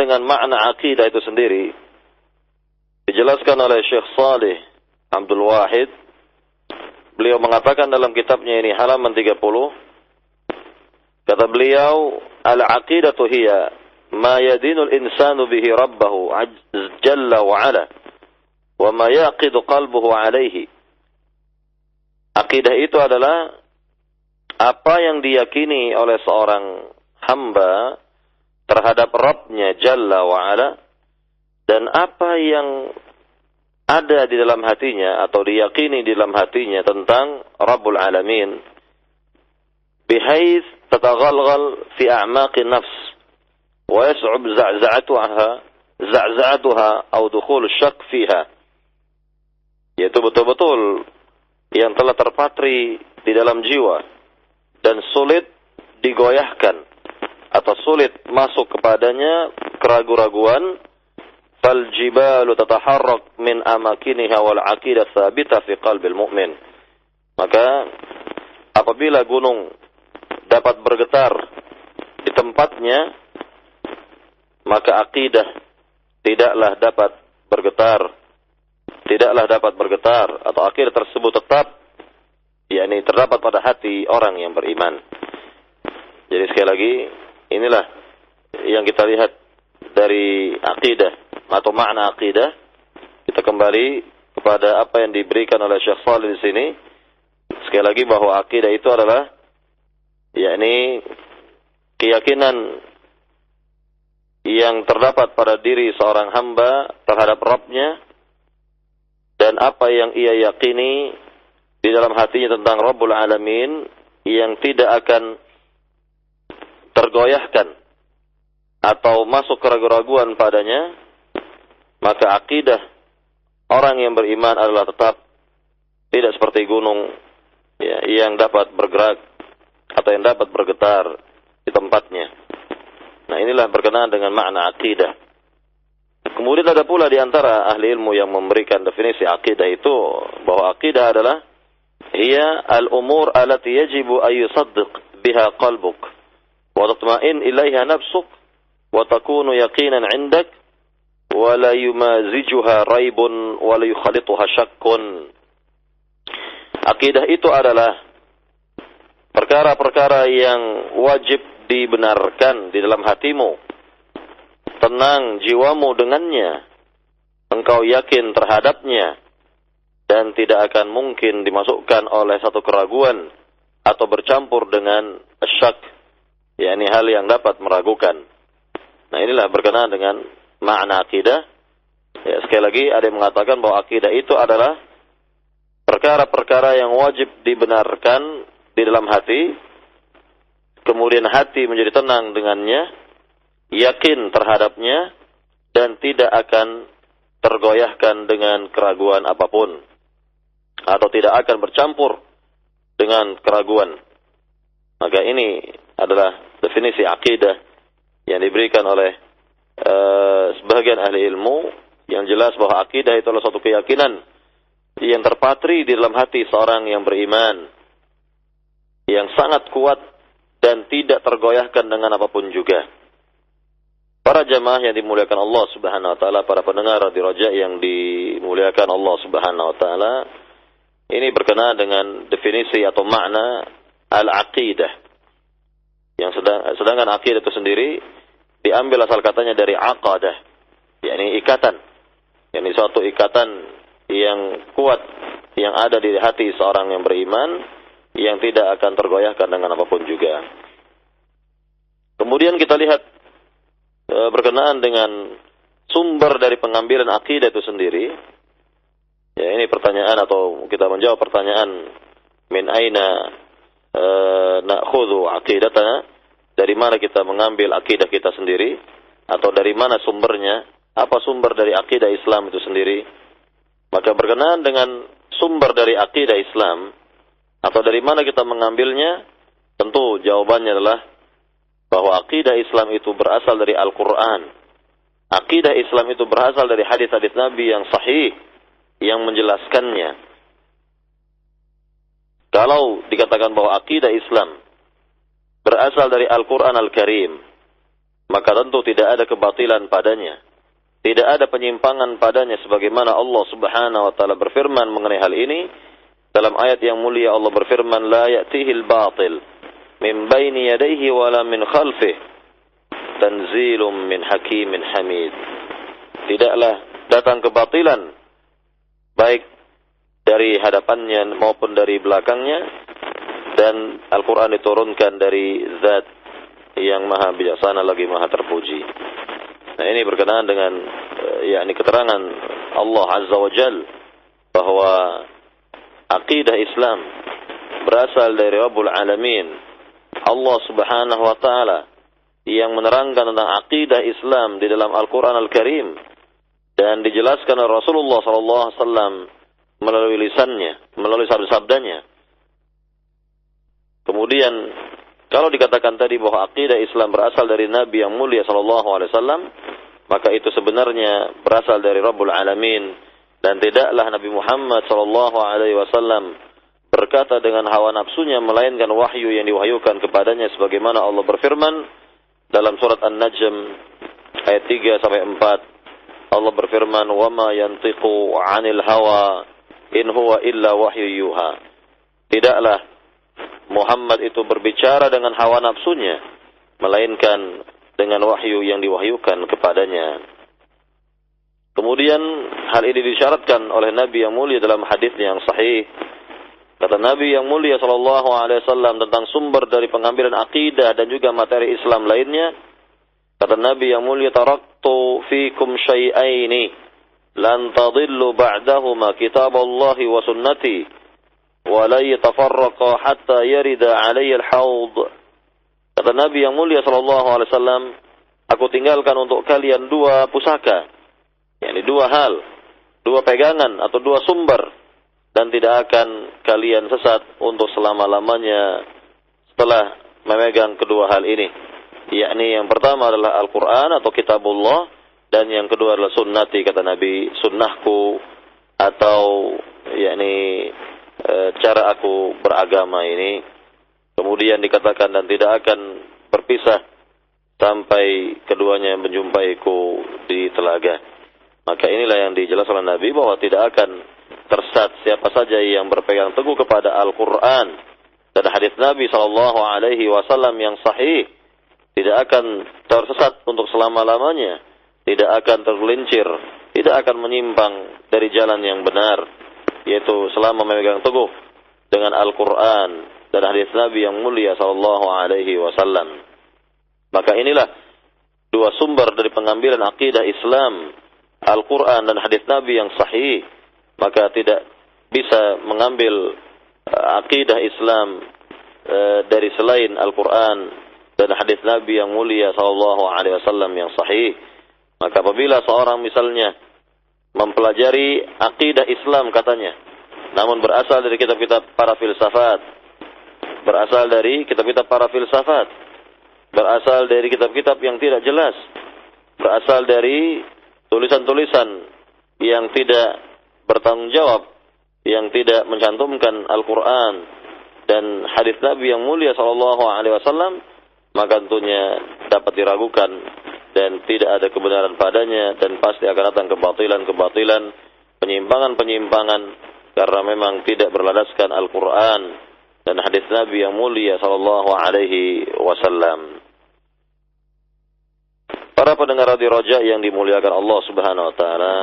dengan makna akidah itu sendiri dijelaskan oleh Syekh Salih Abdul Wahid. Beliau mengatakan dalam kitabnya ini halaman 30, kata beliau, al-aqidatu hiya ma yadinul insanu bihi rabbahu jalla wa ala wa ma yaqidu qalbuhu alaihi. Akidah itu adalah apa yang diyakini oleh seorang hamba terhadap Rabb-Nya Jalla wa Ala, dan apa yang ada di dalam hatinya atau diyakini di dalam hatinya tentang Rabbul Alamin, bihaits tataghalghal fi a'maqin nafs wa yas'ub za'za'atuha aw dukhul syak fiha, yaitu betul-betul yang telah terpatri di dalam jiwa dan sulit digoyahkan atau sulit masuk kepadanya keraguan-raguan. Fal jibalu tataharrak min amakiniha wal aqidah tsabita fi qalbil mu'min. Maka apabila gunung dapat bergetar di tempatnya, maka akidah tidaklah dapat bergetar atau akidah tersebut tetap yakni terdapat pada hati orang yang beriman. Jadi sekali lagi, inilah yang kita lihat dari akidah atau makna akidah. Kita kembali kepada apa yang diberikan oleh Syekh Shalih di sini. Sekali lagi bahwa akidah itu adalah yakni keyakinan yang terdapat pada diri seorang hamba terhadap Rabb-Nya, dan apa yang ia yakini di dalam hatinya tentang Rabbul Alamin yang tidak akan tergoyahkan atau masuk keraguan-raguan padanya. Maka akidah orang yang beriman adalah tetap tidak seperti gunung ya, yang dapat bergerak atau yang dapat bergetar di tempatnya. Nah, inilah berkenaan dengan makna akidah. Kemudian ada pula di antara ahli ilmu yang memberikan definisi akidah itu bahwa akidah adalah hiya al-umur allati yajibu an yusaddiq biha qalbuk wa tatma'in ilaiha nafsuk wa takunu yaqinan 'indak wa la yumazijuha raibun wa la yukhalituha syakkun. Akidah itu adalah perkara-perkara yang wajib dibenarkan di dalam hatimu, tenang jiwamu dengannya, engkau yakin terhadapnya, dan tidak akan mungkin dimasukkan oleh satu keraguan atau bercampur dengan syak, yakni hal yang dapat meragukan. Nah, inilah berkenaan dengan makna akidah. Ya, sekali lagi ada yang mengatakan bahwa akidah itu adalah perkara-perkara yang wajib dibenarkan di dalam hati, kemudian hati menjadi tenang dengannya, yakin terhadapnya, dan tidak akan tergoyahkan dengan keraguan apapun, atau tidak akan bercampur dengan keraguan. Maka ini adalah definisi akidah yang diberikan oleh sebagian ahli ilmu, yang jelas bahwa akidah itu adalah suatu keyakinan yang terpatri di dalam hati seorang yang beriman, yang sangat kuat dan tidak tergoyahkan dengan apapun juga. Para jamaah yang dimuliakan Allah Subhanahu wa taala, para pendengar Radio Raja yang dimuliakan Allah Subhanahu wa taala, ini berkenaan dengan definisi atau makna al-aqidah. Yang sedangkan aqidah itu sendiri diambil asal katanya dari aqadah, yakni ikatan, yakni suatu ikatan yang kuat yang ada di hati seorang yang beriman, yang tidak akan tergoyahkan dengan apapun juga. Kemudian kita lihat berkenaan dengan sumber dari pengambilan akidah itu sendiri. Ya, ini pertanyaan atau kita menjawab pertanyaan min aina na'khudhu aqidatana, dari mana kita mengambil akidah kita sendiri, atau dari mana sumbernya, apa sumber dari akidah Islam itu sendiri. Maka berkenaan dengan sumber dari akidah Islam atau dari mana kita mengambilnya, tentu jawabannya adalah bahwa akidah Islam itu berasal dari Al-Quran. Akidah Islam itu berasal dari hadis-hadis Nabi yang sahih, yang menjelaskannya. Kalau dikatakan bahwa akidah Islam berasal dari Al-Quran Al-Karim, maka tentu tidak ada kebatilan padanya. Tidak ada penyimpangan padanya sebagaimana Allah Subhanahu wa taala berfirman mengenai hal ini dalam ayat yang mulia. Allah berfirman, la ya'tihil batil min baini yadayhi wala min khalfih tanzilum min hakimin hamid. Tidaklah datang kebatilan baik dari hadapannya maupun dari belakangnya, dan Al-Quran diturunkan dari zat yang maha bijaksana lagi maha terpuji. Nah, ini berkenaan dengan yakni keterangan Allah Azza wa Jal bahwa akidah Islam berasal dari Rabbul Alamin, Allah Subhanahu wa taala, yang menerangkan tentang akidah Islam di dalam Al-Quran Al-Karim dan dijelaskan oleh Rasulullah sallallahu alaihi wasallam melalui lisannya, melalui sabda-sabdanya. Kemudian kalau dikatakan tadi bahwa akidah Islam berasal dari Nabi yang mulia sallallahu alaihi wasallam, maka itu sebenarnya berasal dari Rabbul Alamin, dan tidaklah Nabi Muhammad sallallahu alaihi wasallam berkata dengan hawa nafsunya, melainkan wahyu yang diwahyukan kepadanya sebagaimana Allah berfirman dalam surat An-Najm ayat 3 sampai 4. Allah berfirman, "Wa ma yantiqu 'anil hawa in huwa illa wahyu yuha." Tidaklah Muhammad itu berbicara dengan hawa nafsunya, melainkan dengan wahyu yang diwahyukan kepadanya. Kemudian hal ini disyaratkan oleh Nabi yang mulia dalam hadisnya yang sahih. Kata Nabi yang mulia sallallahu alaihi wasallam tentang sumber dari pengambilan akidah dan juga materi Islam lainnya. Kata Nabi yang mulia, "Taraktu fikum syai'aini lan tadillu ba'dahuma kitaballahi wa sunnati. وَلَا يَتَفَرَّقَ حَتَّى يَرِدَ عَلَيَّ الْحَوْض." Kata Nabi yang mulia sallallahu alaihi wasallam, aku tinggalkan untuk kalian dua pusaka, yakni dua hal, dua pegangan atau dua sumber, dan tidak akan kalian sesat untuk selama-lamanya setelah memegang kedua hal ini. Yakni yang pertama adalah Al-Quran atau Kitabullah, dan yang kedua adalah sunnati, kata Nabi, sunnahku atau yakni cara aku beragama ini. Kemudian dikatakan, dan tidak akan berpisah sampai keduanya menjumpaiku di telaga. Maka inilah yang dijelaskan oleh Nabi bahwa tidak akan tersesat siapa saja yang berpegang teguh kepada Al-Quran dan hadis Nabi sallallahu alaihi wasallam yang sahih. Tidak akan tersesat untuk selama-lamanya, tidak akan tergelincir, tidak akan menyimpang dari jalan yang benar, yaitu selama memegang teguh dengan Al-Quran dan hadis Nabi yang mulia sallallahu alaihi wasallam. Maka inilah dua sumber dari pengambilan akidah Islam, Al-Quran dan hadis Nabi yang sahih. Maka tidak bisa mengambil akidah Islam dari selain Al-Quran dan hadis Nabi yang mulia sallallahu alaihi wasallam yang sahih. Maka apabila seorang misalnya mempelajari akidah Islam katanya, namun berasal dari kitab-kitab para filsafat, berasal dari kitab-kitab para filsafat, berasal dari kitab-kitab yang tidak jelas, berasal dari tulisan-tulisan yang tidak bertanggung jawab, yang tidak mencantumkan Al-Quran dan hadis Nabi yang mulia sallallahu alaihi wasallam, maka tentunya dapat diragukan dan tidak ada kebenaran padanya, dan pasti akan datang kebatilan-kebatilan, penyimpangan-penyimpangan, karena memang tidak berlandaskan Al-Quran dan hadis Nabi yang mulia sallallahu alaihi wasallam. Para pendengar Radio Raja yang dimuliakan Allah Subhanahu wa taala,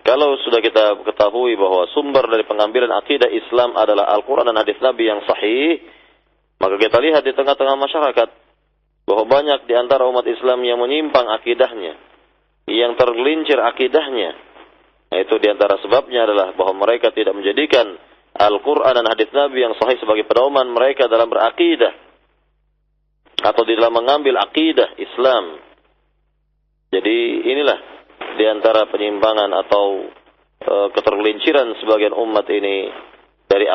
kalau sudah kita ketahui bahwa sumber dari pengambilan akidah Islam adalah Al-Quran dan hadis Nabi yang sahih, maka kita lihat di tengah-tengah masyarakat bahwa banyak di antara umat Islam yang menyimpang akidahnya, yang tergelincir akidahnya. Nah, itu di antara sebabnya adalah bahwa mereka tidak menjadikan Al-Quran dan hadis Nabi yang sahih sebagai pedoman mereka dalam berakidah atau di dalam mengambil akidah Islam. Jadi inilah di antara penyimpangan atau ketergelinciran sebagian umat ini dari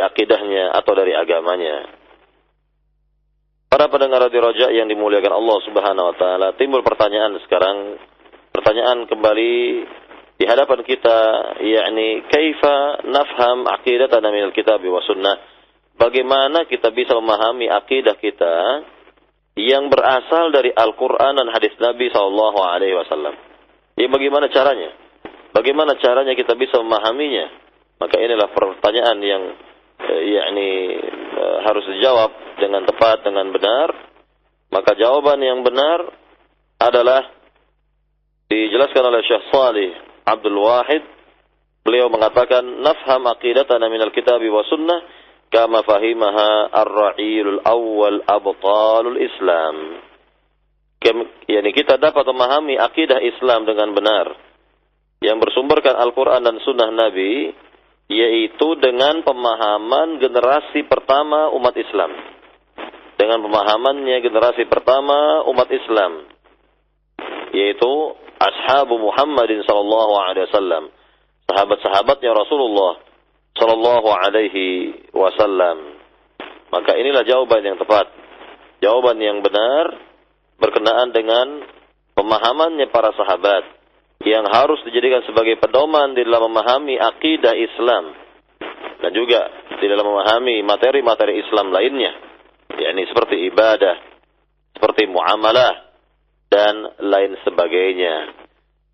akidahnya atau dari agamanya. Para pendengar Radio Raja yang dimuliakan Allah Subhanahu wa taala, timbul pertanyaan sekarang, pertanyaan kembali di hadapan kita, yakni kaifa nafham aqidatana minal kitab wa sunnah? Bagaimana kita bisa memahami akidah kita yang berasal dari Al-Quran dan hadis Nabi SAW. Ya, bagaimana caranya? Bagaimana caranya kita bisa memahaminya? Maka inilah pertanyaan yang harus dijawab dengan tepat, dengan benar. Maka jawaban yang benar adalah dijelaskan oleh Syekh Shalih Abdul Wahid. Beliau mengatakan, nafham aqidatana minal kitabi wa sunnah kama fahimaha ar-ra'ilul awwal abtalul Islam. Kita dapat memahami akidah Islam dengan benar yang bersumberkan Al-Quran dan Sunnah Nabi, yaitu dengan pemahaman generasi pertama umat Islam. Dengan pemahamannya generasi pertama umat Islam, yaitu ashabu Muhammadin sallallahu alaihi wasallam, sahabat-sahabatnya Rasulullah sallallahu alaihi wasallam. Maka inilah jawaban yang tepat, jawaban yang benar berkenaan dengan pemahamannya para sahabat yang harus dijadikan sebagai pedoman di dalam memahami akidah Islam dan juga di dalam memahami materi-materi Islam lainnya, yakni seperti ibadah, seperti muamalah dan lain sebagainya.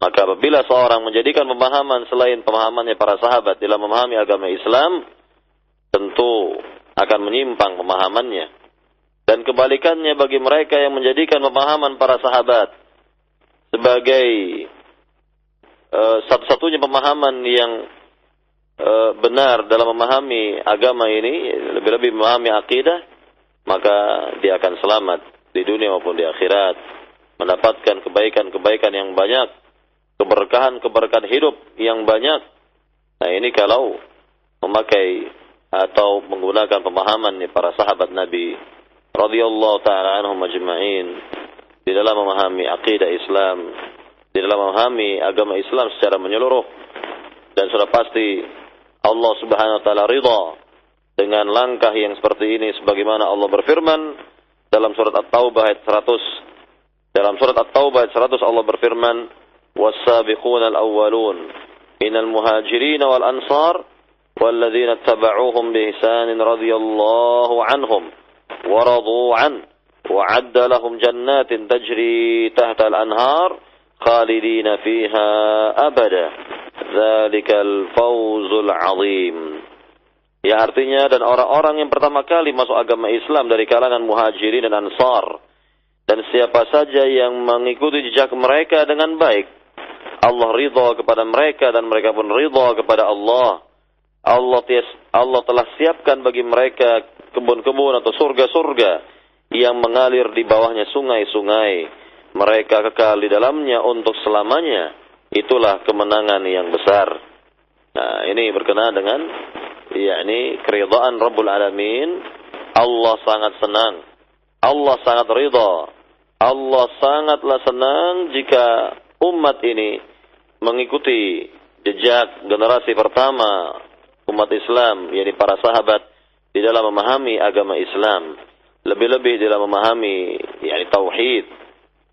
Maka apabila seorang menjadikan pemahaman selain pemahamannya para sahabat dalam memahami agama Islam, tentu akan menyimpang pemahamannya. Dan kebalikannya bagi mereka yang menjadikan pemahaman para sahabat sebagai satu-satunya pemahaman yang benar dalam memahami agama ini, lebih-lebih memahami akidah, maka dia akan selamat di dunia maupun di akhirat, mendapatkan kebaikan-kebaikan yang banyak, keberkahan-keberkahan hidup yang banyak. Nah, ini kalau memakai atau menggunakan pemahaman para sahabat Nabi radhiyallahu ta'ala anhum ajma'in di dalam memahami akidah Islam, di dalam memahami agama Islam secara menyeluruh. Dan sudah pasti Allah Subhanahu wa taala ridha dengan langkah yang seperti ini, sebagaimana Allah berfirman dalam surat At-Taubah ayat 100. Dalam surat At-Taubah ayat 100 Allah berfirman, "Was-sabiquna al-awwalun minal muhajirin wal ansar walladzina ittaba'uuhum bi ihsanin radhiyallahu anhum wa radu 'an wa 'adda lahum jannatin tajri tahta al-anhar khalidina fiha abada dzalikal fawzul 'adzim." Ya, artinya, dan orang-orang yang pertama kali masuk agama Islam dari kalangan muhajirin dan ansar, dan siapa saja yang mengikuti jejak mereka dengan baik, Allah ridha kepada mereka dan mereka pun ridha kepada Allah. Allah telah siapkan bagi mereka kebun-kebun atau surga-surga yang mengalir di bawahnya sungai-sungai. Mereka kekal di dalamnya untuk selamanya. Itulah kemenangan yang besar. Nah, ini berkenaan dengan keridhaan Rabbul Alamin. Allah sangat senang, Allah sangat ridha, Allah sangatlah senang jika umat ini mengikuti jejak generasi pertama umat Islam, yakni para sahabat, di dalam memahami agama Islam, lebih-lebih di dalam memahami tauhid.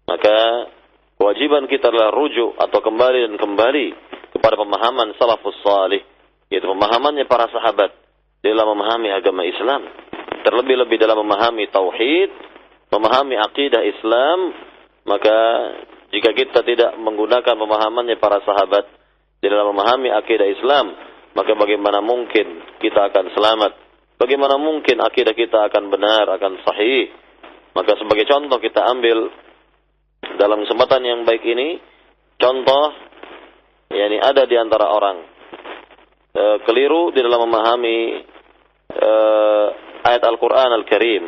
Maka kewajiban kita adalah rujuk atau kembali dan kembali kepada pemahaman salafus salih, yaitu pemahamannya para sahabat dalam memahami agama Islam, terlebih-lebih dalam memahami tauhid, memahami akidah Islam. Maka jika kita tidak menggunakan pemahamannya para sahabat di dalam memahami akidah Islam, maka bagaimana mungkin kita akan selamat? Bagaimana mungkin akidah kita akan benar, akan sahih? Maka sebagai contoh kita ambil dalam kesempatan yang baik ini, contoh ada di antara orang keliru di dalam memahami ayat Al-Quran Al-Karim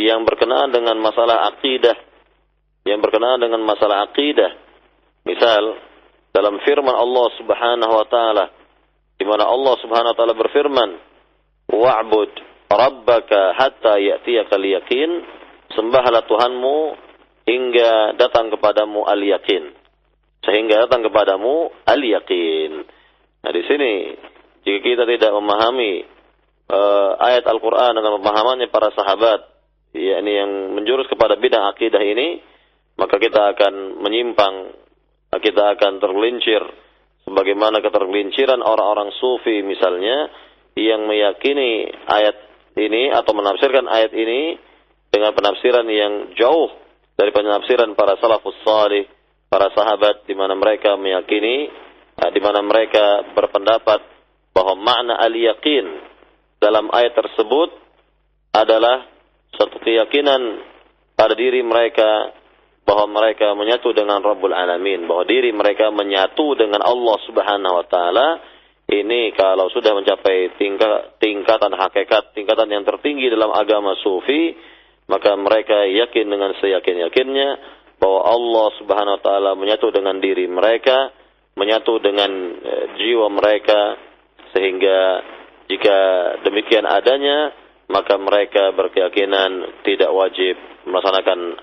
yang berkenaan dengan masalah akidah, Misal dalam firman Allah Subhanahu wa taala, di mana Allah Subhanahu wa taala berfirman, "Wa'bud rabbaka hatta ya'tiyakal yaqin." Sembahlah Tuhanmu hingga datang kepadamu al-yaqin. Sehingga datang kepadamu al-yaqin. Nah, di sini jika kita tidak memahami ayat Al-Qur'an dengan pemahamannya para sahabat, yakni yang menjurus kepada bid'ah akidah ini, maka kita akan menyimpang, kita akan tergelincir sebagaimana ketergelinciran orang-orang sufi misalnya, yang meyakini ayat ini atau menafsirkan ayat ini dengan penafsiran yang jauh dari penafsiran para salafus salih, para sahabat, di mana mereka meyakini, di mana mereka berpendapat bahwa makna al-yaqin dalam ayat tersebut adalah suatu keyakinan pada diri mereka bahwa mereka menyatu dengan Rabbul Alamin, bahwa diri mereka menyatu dengan Allah Subhanahu wa taala. Ini kalau sudah mencapai tingkatan hakikat, tingkatan yang tertinggi dalam agama sufi, maka mereka yakin dengan seyakin-yakinnya bahwa Allah Subhanahu wa taala menyatu dengan diri mereka, menyatu dengan jiwa mereka, sehingga jika demikian adanya, maka mereka berkeyakinan tidak wajib melaksanakan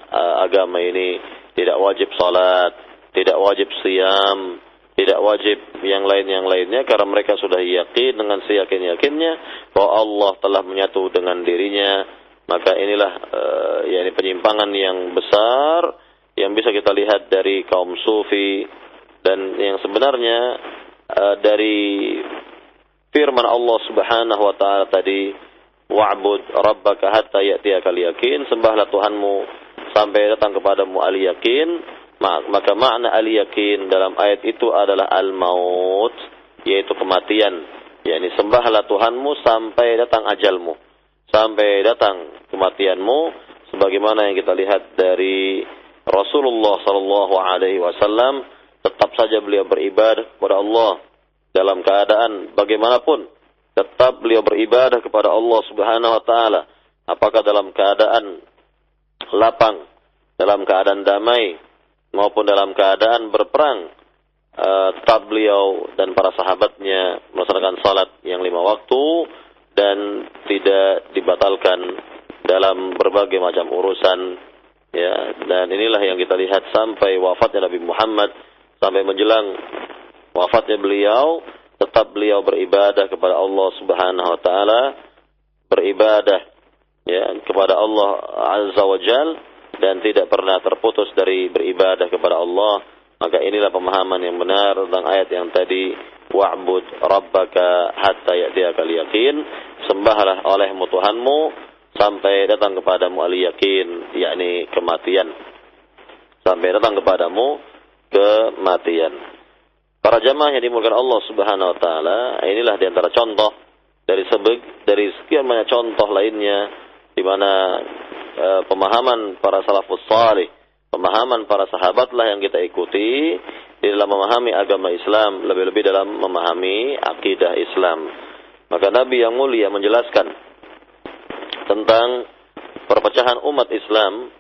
agama ini, tidak wajib salat, tidak wajib shiyam, tidak wajib yang lainnya, karena mereka sudah yakin dengan seyakin-yakinnya bahwa Allah telah menyatu dengan dirinya. Maka inilah yakni penyimpangan yang besar yang bisa kita lihat dari kaum sufi, dan yang sebenarnya dari firman Allah Subhanahu wa taala tadi, wa'bud rabbaka hatta ya'tiyakal yaqin, sembahlah Tuhanmu sampai datang kepadamu al-yaqin. Maka makna al-yaqin dalam ayat itu adalah al-maut, yaitu kematian. yakni sembahlah Tuhanmu sampai datang ajalmu, sampai datang kematianmu, sebagaimana yang kita lihat dari Rasulullah sallallahu alaihi wasallam. Tetap saja beliau beribadah kepada Allah dalam keadaan bagaimanapun, tetap beliau beribadah kepada Allah Subhanahu wa taala, apakah dalam keadaan lapang, dalam keadaan damai, maupun dalam keadaan berperang. Tetap beliau dan para sahabatnya melaksanakan salat yang 5 waktu dan tidak dibatalkan dalam berbagai macam urusan, ya. Dan inilah yang kita lihat sampai wafatnya Nabi Muhammad, sampai menjelang wafatnya beliau, tetap beliau beribadah kepada Allah Subhanahu wa taala, beribadah ya kepada Allah Azza wa Jal, dan tidak pernah terputus dari beribadah kepada Allah. Maka inilah pemahaman yang benar tentang ayat yang tadi, wa'bud rabbaka hatta ya'tiyakal yaqin, sembahlah olehmu Tuhanmu sampai datang kepadamu al-yaqin, yakni kematian, sampai datang kepadamu kematian. Para jamaah yang dimuliakan Allah Subhanahu wa taala, inilah diantara contoh dari sekian banyak contoh lainnya di mana pemahaman para salafus salih, pemahaman para sahabatlah yang kita ikuti di dalam memahami agama Islam, lebih-lebih dalam memahami akidah Islam. Maka Nabi yang mulia menjelaskan tentang perpecahan umat Islam,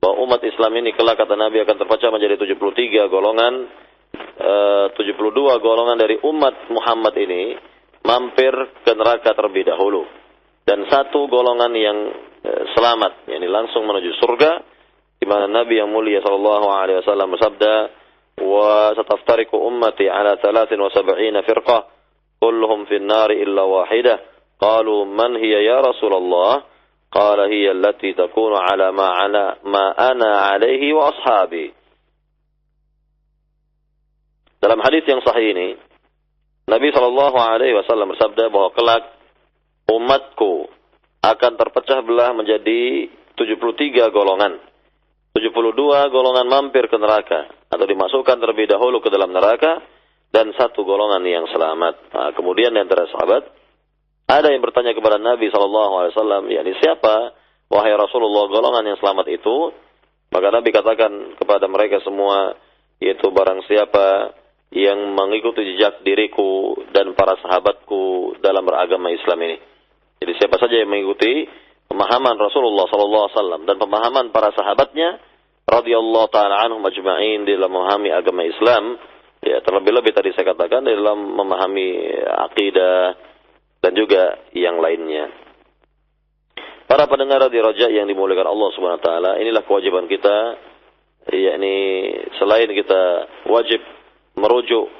bahwa umat Islam ini kelak kata Nabi akan terpecah menjadi 73 golongan. 72 golongan dari umat Muhammad ini mampir ke neraka terlebih dahulu, dan 1 golongan yang selamat, yakni langsung menuju surga, di mana Nabi yang mulia sallallahu alaihi wasallam bersabda, wa sataftariqu ummati ala 73 firqah kulluhum fin nari illa wahidah. Qalu man hiya ya Rasulullah? Qala hiya allati takunu ala ma ana alaihi wa ashabi. Dalam hadis yang sahih ini, Nabi sallallahu alaihi wasallam bersabda bahwa kelak umatku akan terpecah belah menjadi 73 golongan. 72 golongan mampir ke neraka atau dimasukkan terlebih dahulu ke dalam neraka, dan 1 golongan yang selamat. Nah, kemudian di antara sahabat ada yang bertanya kepada Nabi SAW, yakni siapa wahai Rasulullah golongan yang selamat itu? Maka Nabi katakan kepada mereka semua, yaitu barang siapa yang mengikuti jejak diriku dan para sahabatku dalam beragama Islam ini. Jadi siapa saja yang mengikuti pemahaman Rasulullah SAW dan pemahaman para sahabatnya radhiyallahu ta'ala anhum ajma'in di dalam memahami agama Islam, ya terlebih-lebih tadi saya katakan dalam memahami akidah dan juga yang lainnya. Para pendengar di Raja yang dimuliakan Allah Subhanahu wa taala, inilah kewajiban kita, yakni selain kita wajib merujuk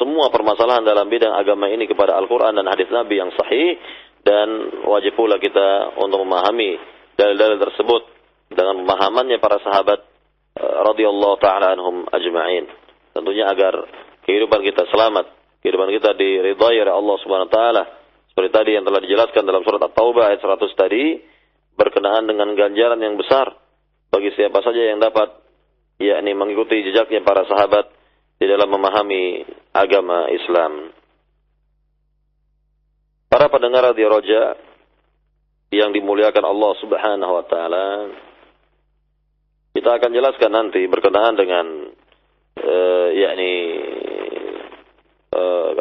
semua permasalahan dalam bidang agama ini kepada Al-Quran dan hadis Nabi yang sahih, dan wajib pula kita untuk memahami dalil-dalil tersebut dengan pemahamannya para sahabat radhiyallahu ta'ala anhum ajma'in. Tentunya agar kehidupan kita selamat, kehidupan kita diridhai oleh Allah Subhanahu wa taala, seperti tadi yang telah dijelaskan dalam surat At-Taubah ayat 100 tadi, berkenaan dengan ganjaran yang besar bagi siapa saja yang dapat yakni mengikuti jejaknya para sahabat di dalam memahami agama Islam. Para pendengar Radio Roja yang dimuliakan Allah Subhanahu wa taala, kita akan jelaskan nanti berkenaan dengan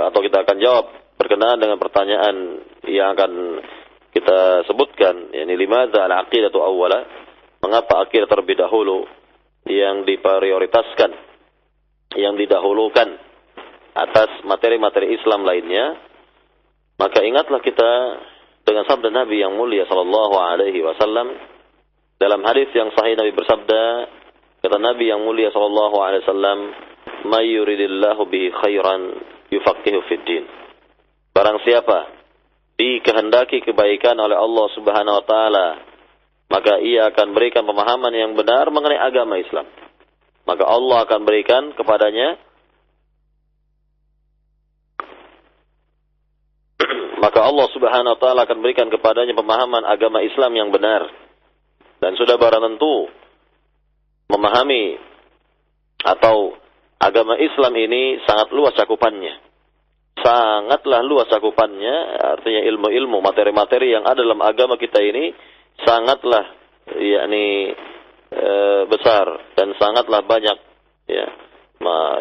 atau kita akan jawab berkenaan dengan pertanyaan yang akan kita sebutkan, yakni limadza al-aqidatu awwala, mengapa akidah terlebih dahulu yang diprioritaskan, yang didahulukan atas materi-materi Islam lainnya. Maka ingatlah kita dengan sabda Nabi yang mulia sallallahu alaihi wasallam. Dalam hadis yang sahih Nabi bersabda, kata Nabi yang mulia sallallahu alaihi wasallam, "May yuridillahu bihi khairan yufaqihu fid din." Barang siapa dikehendaki kebaikan oleh Allah Subhanahu wa taala, maka ia akan berikan pemahaman yang benar mengenai agama Islam. Maka Allah akan berikan kepadanya maka Allah Subhanahu wa taala akan berikan kepadanya pemahaman agama Islam yang benar. Dan sudah barang tentu memahami atau agama Islam ini sangat luas cakupannya. Sangatlah luas cakupannya, artinya ilmu-ilmu, materi-materi yang ada dalam agama kita ini sangatlah besar dan sangatlah banyak, ya.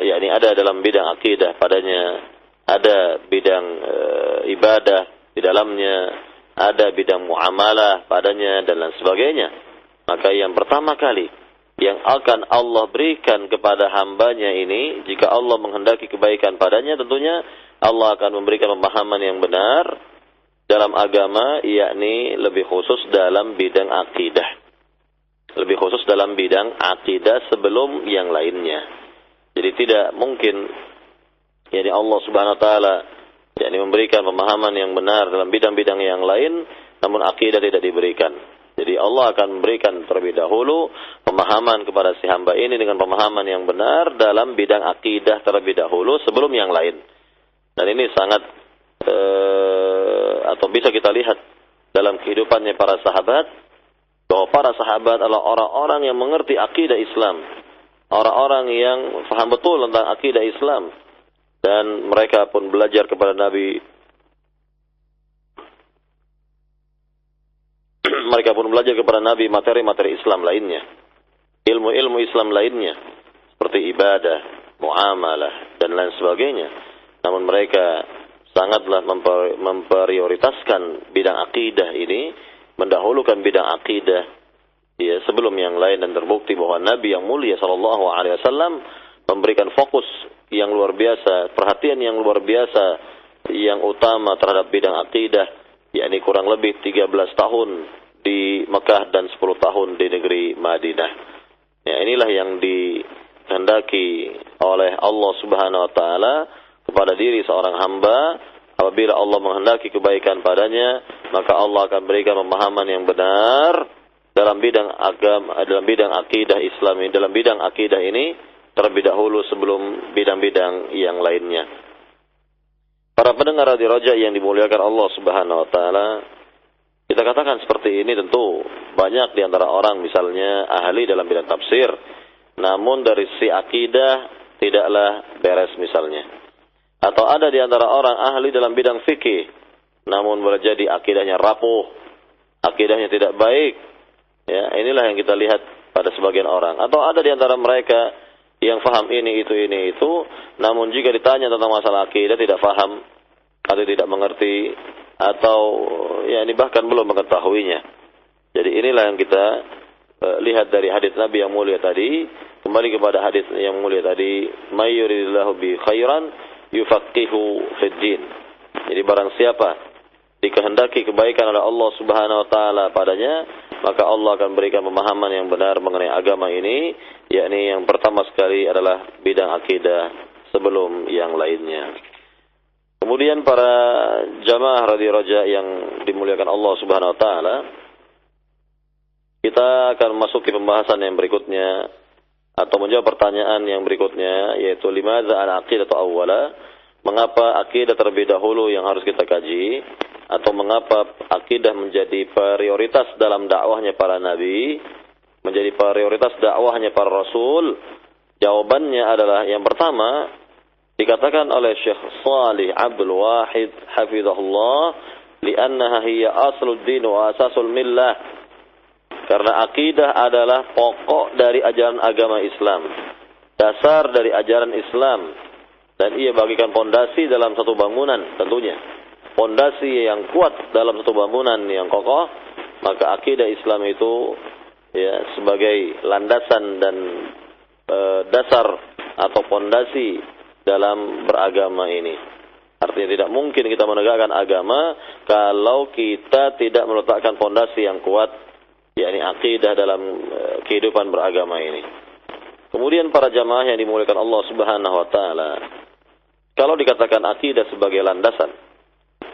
Yakni ada dalam bidang akidah padanya, ada bidang ibadah di dalamnya, ada bidang muamalah padanya dan lain sebagainya. Maka yang pertama kali yang akan Allah berikan kepada hambanya ini, jika Allah menghendaki kebaikan padanya, tentunya Allah akan memberikan pemahaman yang benar dalam agama, yakni lebih khusus dalam bidang akidah. Lebih khusus dalam bidang akidah sebelum yang lainnya. Jadi tidak mungkin yakni Allah Subhanahu wa taala yakni memberikan pemahaman yang benar dalam bidang-bidang yang lain, namun akidah tidak diberikan. Jadi Allah akan memberikan terlebih dahulu pemahaman kepada si hamba ini dengan pemahaman yang benar dalam bidang akidah terlebih dahulu sebelum yang lain. Dan ini sangat atau bisa kita lihat dalam kehidupannya para sahabat, bahwa para sahabat adalah orang-orang yang mengerti akidah Islam, orang-orang yang paham betul tentang akidah Islam, dan mereka pun belajar kepada Nabi. Mereka pun belajar kepada Nabi materi-materi Islam lainnya, ilmu-ilmu Islam lainnya, seperti ibadah, muamalah, dan lain sebagainya. Namun mereka sangatlah memprioritaskan bidang akidah ini, mendahulukan bidang akidah ya, sebelum yang lain, dan terbukti bahwa Nabi yang mulia sallallahu alaihi wasallam memberikan fokus yang luar biasa, perhatian yang luar biasa, yang utama terhadap bidang akidah, yakni kurang lebih 13 tahun di Mekah dan 10 tahun di negeri Madinah. Ya, inilah yang dikehendaki oleh Allah Subhanahu wa taala kepada diri seorang hamba. Apabila Allah menghendaki kebaikan padanya, maka Allah akan berikan pemahaman yang benar dalam bidang agama, dalam bidang akidah Islam ini, dalam bidang akidah ini terlebih dahulu sebelum bidang-bidang yang lainnya. Para pendengar Radio Roja yang dimuliakan Allah Subhanahu wa taala, kita katakan seperti ini, tentu banyak di antara orang misalnya ahli dalam bidang tafsir, namun dari si akidah tidaklah beres misalnya. Atau ada di antara orang ahli dalam bidang fikih, namun boleh jadi akidahnya rapuh, akidahnya tidak baik. Ya, inilah yang kita lihat pada sebagian orang. Atau ada di antara mereka yang faham ini itu, namun jika ditanya tentang masalah akidah tidak faham atau tidak mengerti, atau ya ini bahkan belum mengetahuinya. Jadi inilah yang kita lihat dari hadis Nabi yang mulia tadi. Kembali kepada hadis yang mulia tadi, may yuridillahu bi khairan yufaqihu fid din. Jadi barang siapa dikehendaki kebaikan oleh Allah Subhanahu wa taala padanya, maka Allah akan berikan pemahaman yang benar mengenai agama ini, yakni yang pertama sekali adalah bidang akidah sebelum yang lainnya. Kemudian para jamaah Radio Roja yang dimuliakan Allah Subhanahu wa taala, kita akan memasuki pembahasan yang berikutnya atau menjawab pertanyaan yang berikutnya, yaitu limadza al-aqidatu awwala, mengapa akidah terlebih dahulu yang harus kita kaji, atau mengapa akidah menjadi prioritas dalam dakwahnya para nabi, menjadi prioritas dakwahnya para rasul? Jawabannya adalah yang pertama, dikatakan oleh Syekh Shalih Abdul Wahid hafizahullah, li'annaha hiya aslud din wa asasul millah. Karena akidah adalah pokok dari ajaran agama Islam, dasar dari ajaran Islam, dan ia bagikan pondasi dalam satu bangunan. Tentunya pondasi yang kuat dalam satu bangunan yang kokoh, maka akidah Islam itu ya sebagai landasan dan dasar atau pondasi dalam beragama ini. Artinya tidak mungkin kita menegakkan agama kalau kita tidak meletakkan pondasi yang kuat, yakni akidah dalam kehidupan beragama ini. Kemudian para jamaah yang dimuliakan Allah Subhanahu wa taala, kalau dikatakan akidah sebagai landasan,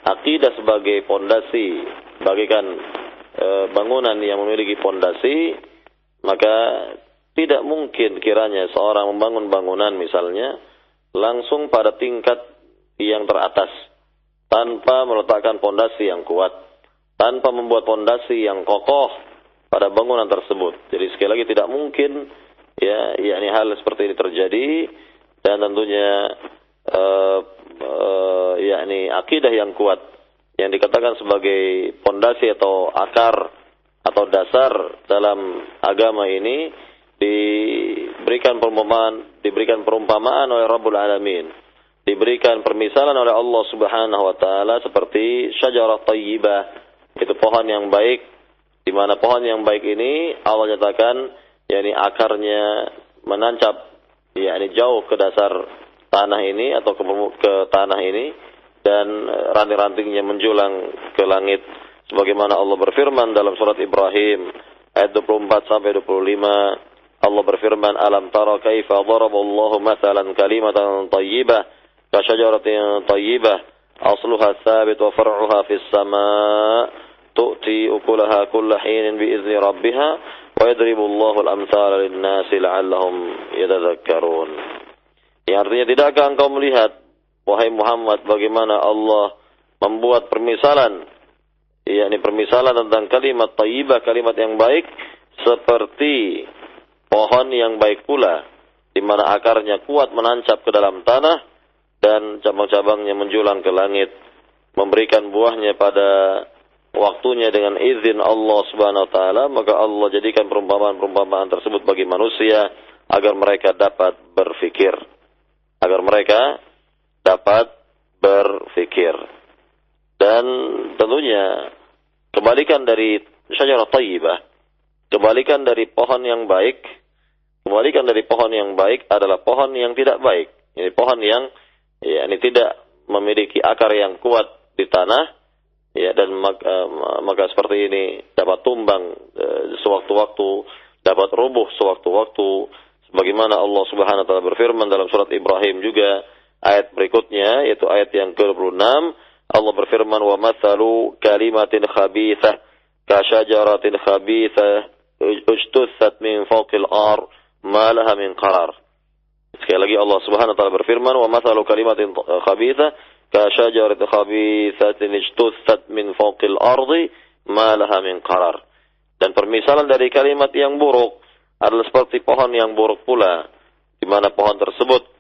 akidah sebagai pondasi, bagaikan bangunan yang memiliki pondasi, maka tidak mungkin kiranya seorang membangun bangunan misalnya langsung pada tingkat yang teratas tanpa meletakkan pondasi yang kuat, tanpa membuat pondasi yang kokoh pada bangunan tersebut. Jadi sekali lagi tidak mungkin ya, yakni hal seperti ini terjadi, dan tentunya yakni akidah yang kuat yang dikatakan sebagai pondasi atau akar atau dasar dalam agama ini diberikan perumpamaan oleh Rabbul Alamin, diberikan permisalan oleh Allah Subhanahu wa taala seperti syajarah thayyibah, itu pohon yang baik, di mana pohon yang baik ini Allah nyatakan yakni akarnya menancap yakni jauh ke dasar tanah ini atau ke tanah ini, dan ranting-rantingnya menjulang ke langit, sebagaimana Allah berfirman dalam surat Ibrahim ayat 24 sampai 25. Allah berfirman, alam tara kaifa daraballahu mathalan kalimatan thayyibah ka syajaratin thayyibah asluha tsabit wa far'uha fis samaa tu'ti ukulaha kulla hinin bi izni rabbiha wa yadribu Allahu al-amthala lin-nasi la'allahum yatadhakkarun. Yang artinya, tidakkah engkau melihat wahai Muhammad bagaimana Allah membuat permisalan, yakni permisalan tentang kalimat thayyibah, kalimat yang baik, seperti pohon yang baik pula, di mana akarnya kuat menancap ke dalam tanah dan cabang-cabangnya menjulang ke langit, memberikan buahnya pada waktunya dengan izin Allah Subhanahu wa taala. Maka Allah jadikan perumpamaan-perumpamaan tersebut bagi manusia agar mereka dapat berfikir, agar mereka dapat berfikir. Dan tentunya kebalikan dari syajarah thayyibah, kebalikan dari pohon yang baik, kebalikan dari pohon yang baik adalah pohon yang tidak baik. Ini pohon yang ini tidak memiliki akar yang kuat di tanah, ya, dan maka seperti ini dapat tumbang sewaktu-waktu, dapat rubuh sewaktu-waktu, sebagaimana Allah Subhanahu wa taala berfirman dalam surat Ibrahim juga ayat berikutnya, yaitu ayat yang ke-26. Allah berfirman, wa mathalu kalimatin khabithah ka syajaratin khabithah ujtussat min fawqil ar ma laha min qarar. Sekali lagi Allah Subhanahu wa taala berfirman, wa mathalu kalimatin khabithah ka syajaratin khabithatin ujtussat min fawqil ardi ma laha min qarar. Dan permisalan dari kalimat yang buruk adalah seperti pohon yang buruk pula, di mana pohon tersebut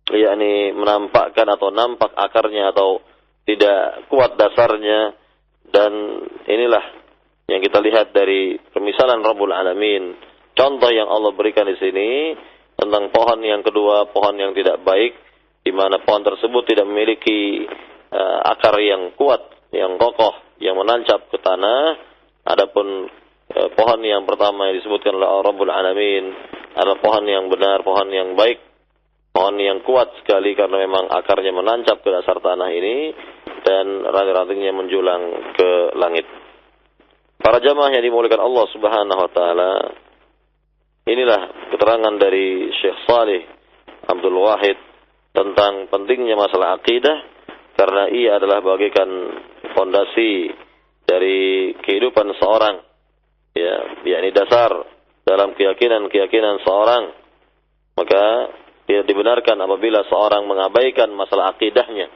yakni menampakkan atau nampak akarnya atau tidak kuat dasarnya. Dan inilah yang kita lihat dari permisalan Rabbul Alamin, contoh yang Allah berikan di sini tentang pohon yang kedua, pohon yang tidak baik, di mana pohon tersebut tidak memiliki akar yang kuat, yang kokoh, yang menancap ke tanah. Adapun pohon yang pertama yang disebutkan oleh Rabbul Alamin adalah pohon yang benar, pohon yang baik, pohon yang kuat sekali karena memang akarnya menancap ke dasar tanah ini dan ranting-rantingnya menjulang ke langit. Para jamaah yang dimuliakan Allah Subhanahu wa taala, inilah keterangan dari Syekh Shalih Abdul Wahid tentang pentingnya masalah akidah, karena ia adalah bagaikan fondasi dari kehidupan seorang, ya, yakni dasar dalam keyakinan seorang. Maka tidak dibenarkan apabila seorang mengabaikan masalah akidahnya,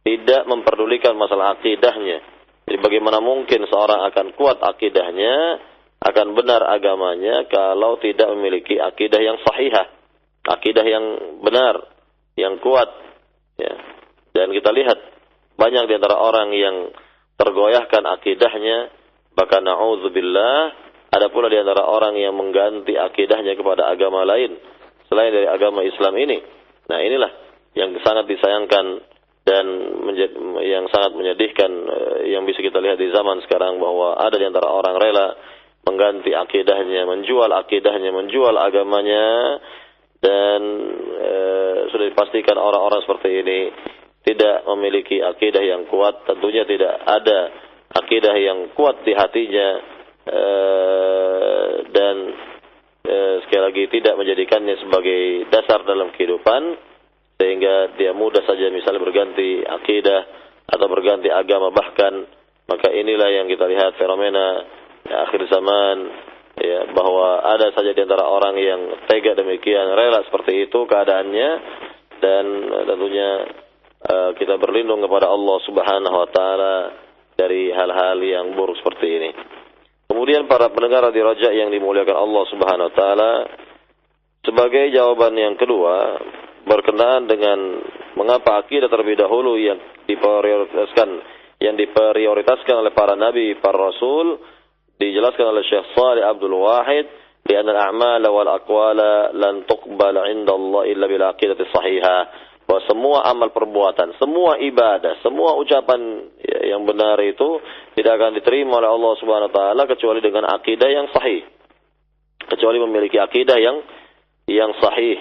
tidak memperdulikan masalah akidahnya. Jadi bagaimana mungkin seorang akan kuat akidahnya, akan benar agamanya kalau tidak memiliki akidah yang sahihah, akidah yang benar, yang kuat. Ya. Dan kita lihat banyak di antara orang yang tergoyahkan akidahnya, bahkan na'udzubillah, ada pula di antara orang yang mengganti akidahnya kepada agama lain selain dari agama Islam ini. Nah, inilah yang sangat disayangkan dan yang sangat menyedihkan yang bisa kita lihat di zaman sekarang, bahwa ada di antara orang rela mengganti akidahnya, menjual akidahnya, menjual agamanya, dan sudah dipastikan orang-orang seperti ini tidak memiliki akidah yang kuat. Tentunya tidak ada akidah yang kuat di hatinya, dan sekali lagi tidak menjadikannya sebagai dasar dalam kehidupan, sehingga dia mudah saja misalnya berganti akidah atau berganti agama bahkan. Maka inilah yang kita lihat fenomena akhir zaman, ya, bahwa ada saja di antara orang yang tega demikian, rela seperti itu keadaannya, dan tentunya kita berlindung kepada Allah Subhanahu wa taala dari hal-hal yang buruk seperti ini. Kemudian para pendengar di Raja yang dimuliakan Allah Subhanahu wa taala, sebagai jawaban yang kedua berkenaan dengan mengapa akidah terlebih dahulu yang diprioritaskan oleh para nabi, para rasul, dijelaskan oleh Syekh Shalih Abdul Wahid, di anna al-a'mala wal aqwala lan tuqbal 'inda Allah illa bil aqidati shahihah, bahwa semua amal perbuatan, semua ibadah, semua ucapan yang benar itu tidak akan diterima oleh Allah Subhanahu wa taala kecuali dengan akidah yang sahih, kecuali memiliki akidah yang sahih,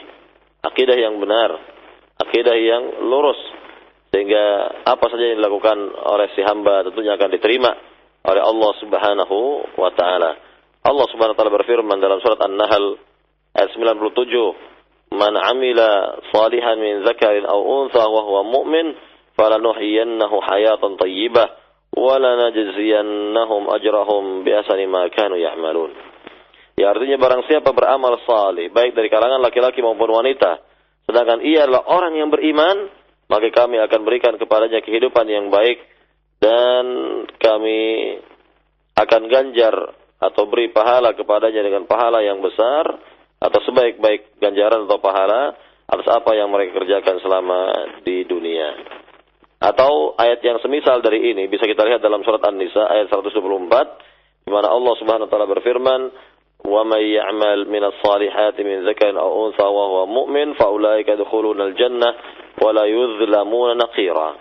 akidah yang benar, akidah yang lurus, sehingga apa saja yang dilakukan oleh si hamba tentunya akan diterima oleh Allah Subhanahu wa taala. Allah Subhanahu wa taala berfirman dalam surat An-Nahl ayat 97, "Man 'amila shalihan min dzakarin aw untha wa huwa mu'min, falanuhyiyannahu hayatan thayyibah wa lanajziyannahum ajrahum bi ahsani ma kanu ya'malun." Ya, artinya barang siapa beramal salih baik dari kalangan laki-laki maupun wanita, sedangkan ia adalah orang yang beriman, maka kami akan berikan kepadanya kehidupan yang baik, dan kami akan ganjar atau beri pahala kepadanya dengan pahala yang besar, atau sebaik-baik ganjaran atau pahala atas apa yang mereka kerjakan selama di dunia. Atau ayat yang semisal dari ini bisa kita lihat dalam surat An-Nisa ayat 124, di mana Allah Subhanahu wa taala berfirman, "Wa may ya'mal minas salihati min dzakarin aw untha wa huwa mu'min fa ulaika yadkhuluna al-jannah wa la yuzlamuna naqira."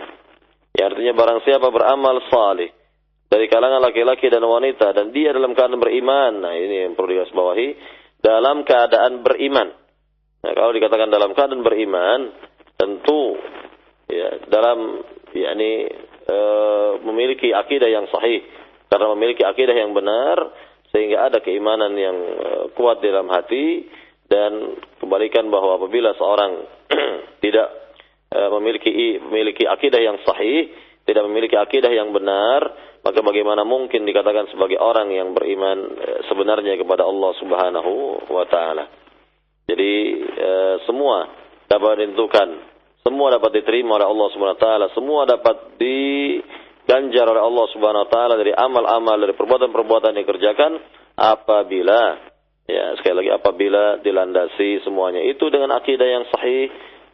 Ya, artinya barang siapa beramal salih dari kalangan laki-laki dan wanita dan dia dalam keadaan beriman. Nah, ini yang perlu digarisbawahi, dalam keadaan beriman. Nah, kalau dikatakan dalam keadaan beriman, tentu ya dalam memiliki akidah yang sahih. Karena memiliki akidah yang benar, sehingga ada keimanan yang kuat di dalam hati. Dan kembalikan bahwa apabila seorang tidak memiliki akidah yang sahih, tidak memiliki akidah yang benar, maka bagaimana mungkin dikatakan sebagai orang yang beriman sebenarnya kepada Allah Subhanahu wa taala. Jadi semua dapat ditentukan, semua dapat diterima oleh Allah Subhanahu wa taala, semua dapat diganjar oleh Allah Subhanahu wa taala dari amal-amal, dari perbuatan-perbuatan yang dikerjakan, apabila, ya sekali lagi, apabila dilandasi semuanya itu dengan akidah yang sahih,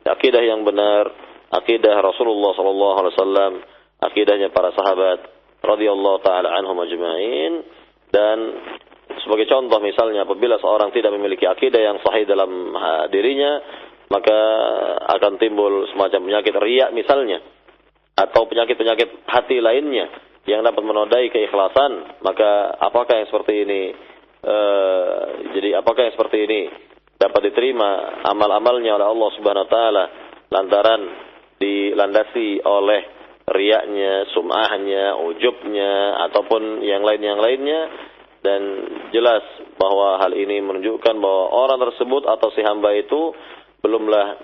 akidah yang benar, akidah Rasulullah sallallahu alaihi wasallam, akidahnya para sahabat radhiyallahu taala anhum ajma'in. Dan sebagai contoh misalnya, apabila seorang tidak memiliki akidah yang sahih dalam dirinya, maka akan timbul semacam penyakit riya misalnya, atau penyakit-penyakit hati lainnya yang dapat menodai keikhlasan. Maka apakah yang seperti ini apakah yang seperti ini dapat diterima amal-amalnya oleh Allah Subhanahu wa taala lantaran dilandasi oleh riyaknya, sum'ahnya, ujubnya, ataupun yang lainnya. Dan jelas bahwa hal ini menunjukkan bahwa orang tersebut atau si hamba itu belumlah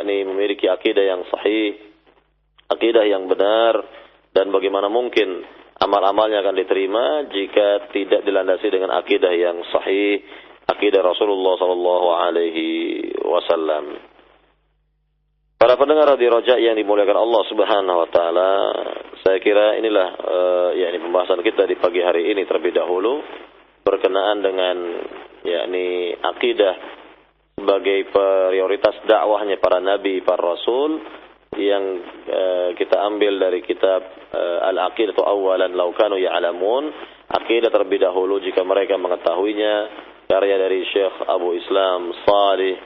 memiliki akidah yang sahih, akidah yang benar. Dan bagaimana mungkin amal-amalnya akan diterima jika tidak dilandasi dengan akidah yang sahih, akidah Rasulullah sallallahu alaihi wasallam. Para pendengar di Roja yang dimuliakan Allah Subhanahu wa taala, saya kira inilah yakni pembahasan kita di pagi hari ini terlebih dahulu berkenaan dengan yakni akidah sebagai prioritas dakwahnya para nabi, para rasul yang kita ambil dari kitab Al-Aqidatu Awwalan Law Kanu Ya'lamun, akidah terlebih dahulu jika mereka mengetahuinya, karya dari Syekh Abu Islam Salih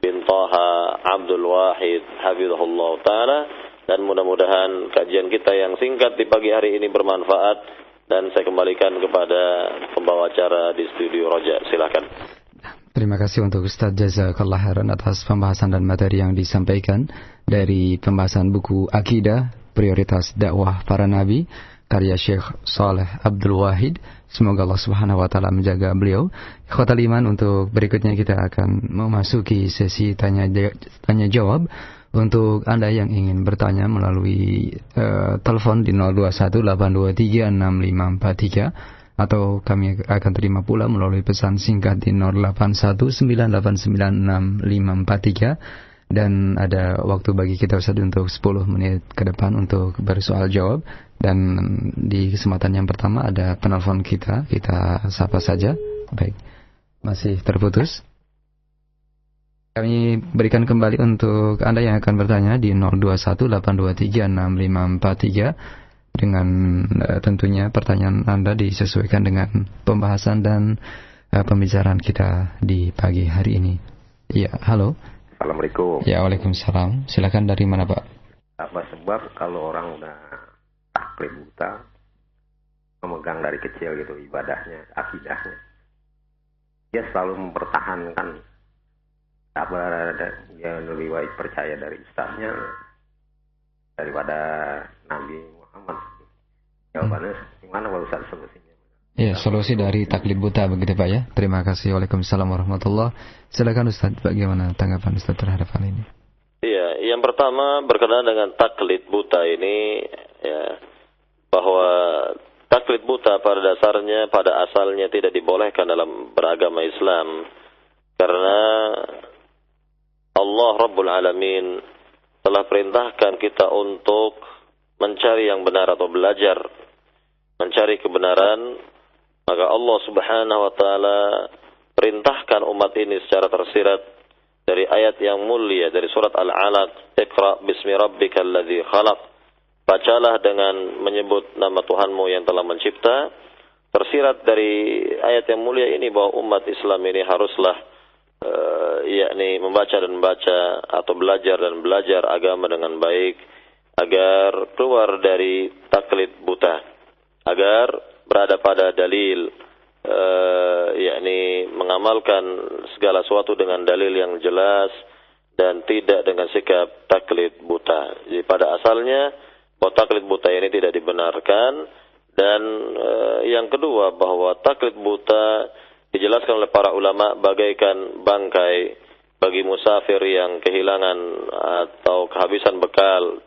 bin Taha Abdul Wahid hafizahullah taala. Dan mudah-mudahan kajian kita yang singkat di pagi hari ini bermanfaat, dan saya kembalikan kepada pembawa acara di studio Roja. Silakan. Terima kasih untuk Ustaz Jazakallah khairan atas pembahasan dan materi yang disampaikan dari pembahasan buku Akidah Prioritas Dakwah Para Nabi karya Syekh Saleh Abdul Wahid. Semoga Allah Subhanahu wa taala menjaga beliau. Ikhwatal iman, untuk berikutnya kita akan memasuki sesi tanya jawab. Untuk Anda yang ingin bertanya melalui telepon di 0218236543, atau kami akan terima pula melalui pesan singkat di 0819896543. Dan ada waktu bagi kita Ustaz untuk 10 menit ke depan untuk bersoal jawab. Dan di kesempatan yang pertama ada penelpon kita sapa saja. Baik, masih terputus. Kami berikan kembali untuk Anda yang akan bertanya di 0218236543 dengan tentunya pertanyaan Anda disesuaikan dengan pembahasan dan pembicaraan kita di pagi hari ini. Ya, halo. Assalamualaikum. Ya, waalaikumsalam. Silakan, dari mana Pak? Apa sebab kalau orang udah taklid buta, memegang dari kecil gitu ibadahnya, akidahnya, dia selalu mempertahankan apa, dia lebih baik percaya dari ustaznya daripada Nabi Muhammad. Jawabannya gimana Pak Ustaz solusinya? Ya, solusi dari taklid buta begitu Pak ya. Terima kasih. Waalaikumsalam warahmatullah. Silakan Ustaz, bagaimana tanggapan Ustaz terhadap hal ini? Iya, yang pertama berkenaan dengan taklid buta ini, ya, bahwa taklid buta pada dasarnya, pada asalnya tidak dibolehkan dalam beragama Islam, karena Allah Rabbul Alamin telah perintahkan kita untuk mencari yang benar atau belajar mencari kebenaran. Maka Allah Subhanahu wa taala perintahkan umat ini secara tersirat dari ayat yang mulia dari surat Al-Alaq, Iqra bismi rabbikal ladzi khalaq. Bacalah dengan menyebut nama Tuhanmu yang telah mencipta. Tersirat dari ayat yang mulia ini bahwa umat Islam ini haruslah yakni membaca atau belajar agama dengan baik agar keluar dari taklid buta, agar berada pada dalil, yakni mengamalkan segala sesuatu dengan dalil yang jelas dan tidak dengan sikap taklid buta. Jadi pada asalnya bahwa taklid buta ini tidak dibenarkan. Dan yang kedua, bahwa taklid buta dijelaskan oleh para ulama bagaikan bangkai bagi musafir yang kehilangan atau kehabisan bekal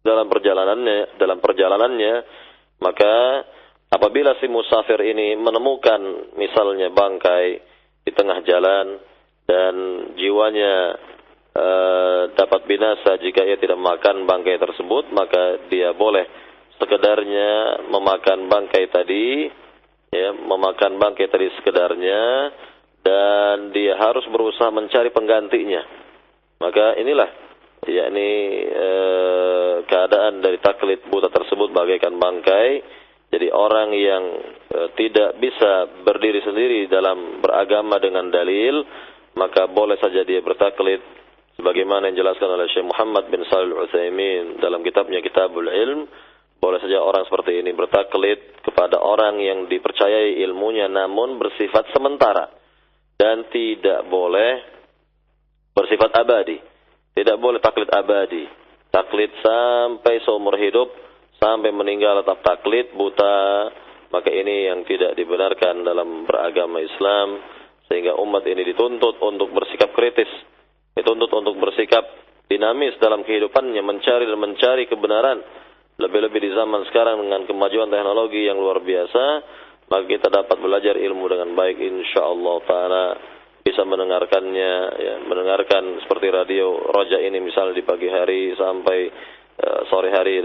dalam perjalanannya, maka apabila si musafir ini menemukan misalnya bangkai di tengah jalan dan jiwanya dapat binasa jika ia tidak memakan bangkai tersebut, maka dia boleh sekedarnya memakan bangkai tadi, ya, memakan bangkai tadi sekedarnya, dan dia harus berusaha mencari penggantinya. Maka inilah yakni keadaan dari taklid buta tersebut bagaikan bangkai. Jadi orang yang tidak bisa berdiri sendiri dalam beragama dengan dalil, maka boleh saja dia bertaklid sebagaimana yang dijelaskan oleh Syekh Muhammad bin Shalih Al-Utsaimin dalam kitabnya Kitabul Ilm. Boleh saja orang seperti ini bertaklid kepada orang yang dipercayai ilmunya namun bersifat sementara dan tidak boleh bersifat abadi. Tidak boleh taklid abadi. Taklid sampai seumur hidup, sampai meninggal tetap taklid buta, maka ini yang tidak dibenarkan dalam beragama Islam. Sehingga umat ini dituntut untuk bersikap kritis, dituntut untuk bersikap dinamis dalam kehidupannya, mencari kebenaran. Lebih-lebih di zaman sekarang dengan kemajuan teknologi yang luar biasa, maka kita dapat belajar ilmu dengan baik insyaallah taala bisa mendengarkannya, ya, mendengarkan seperti radio Roja ini misalnya di pagi hari sampai sore hari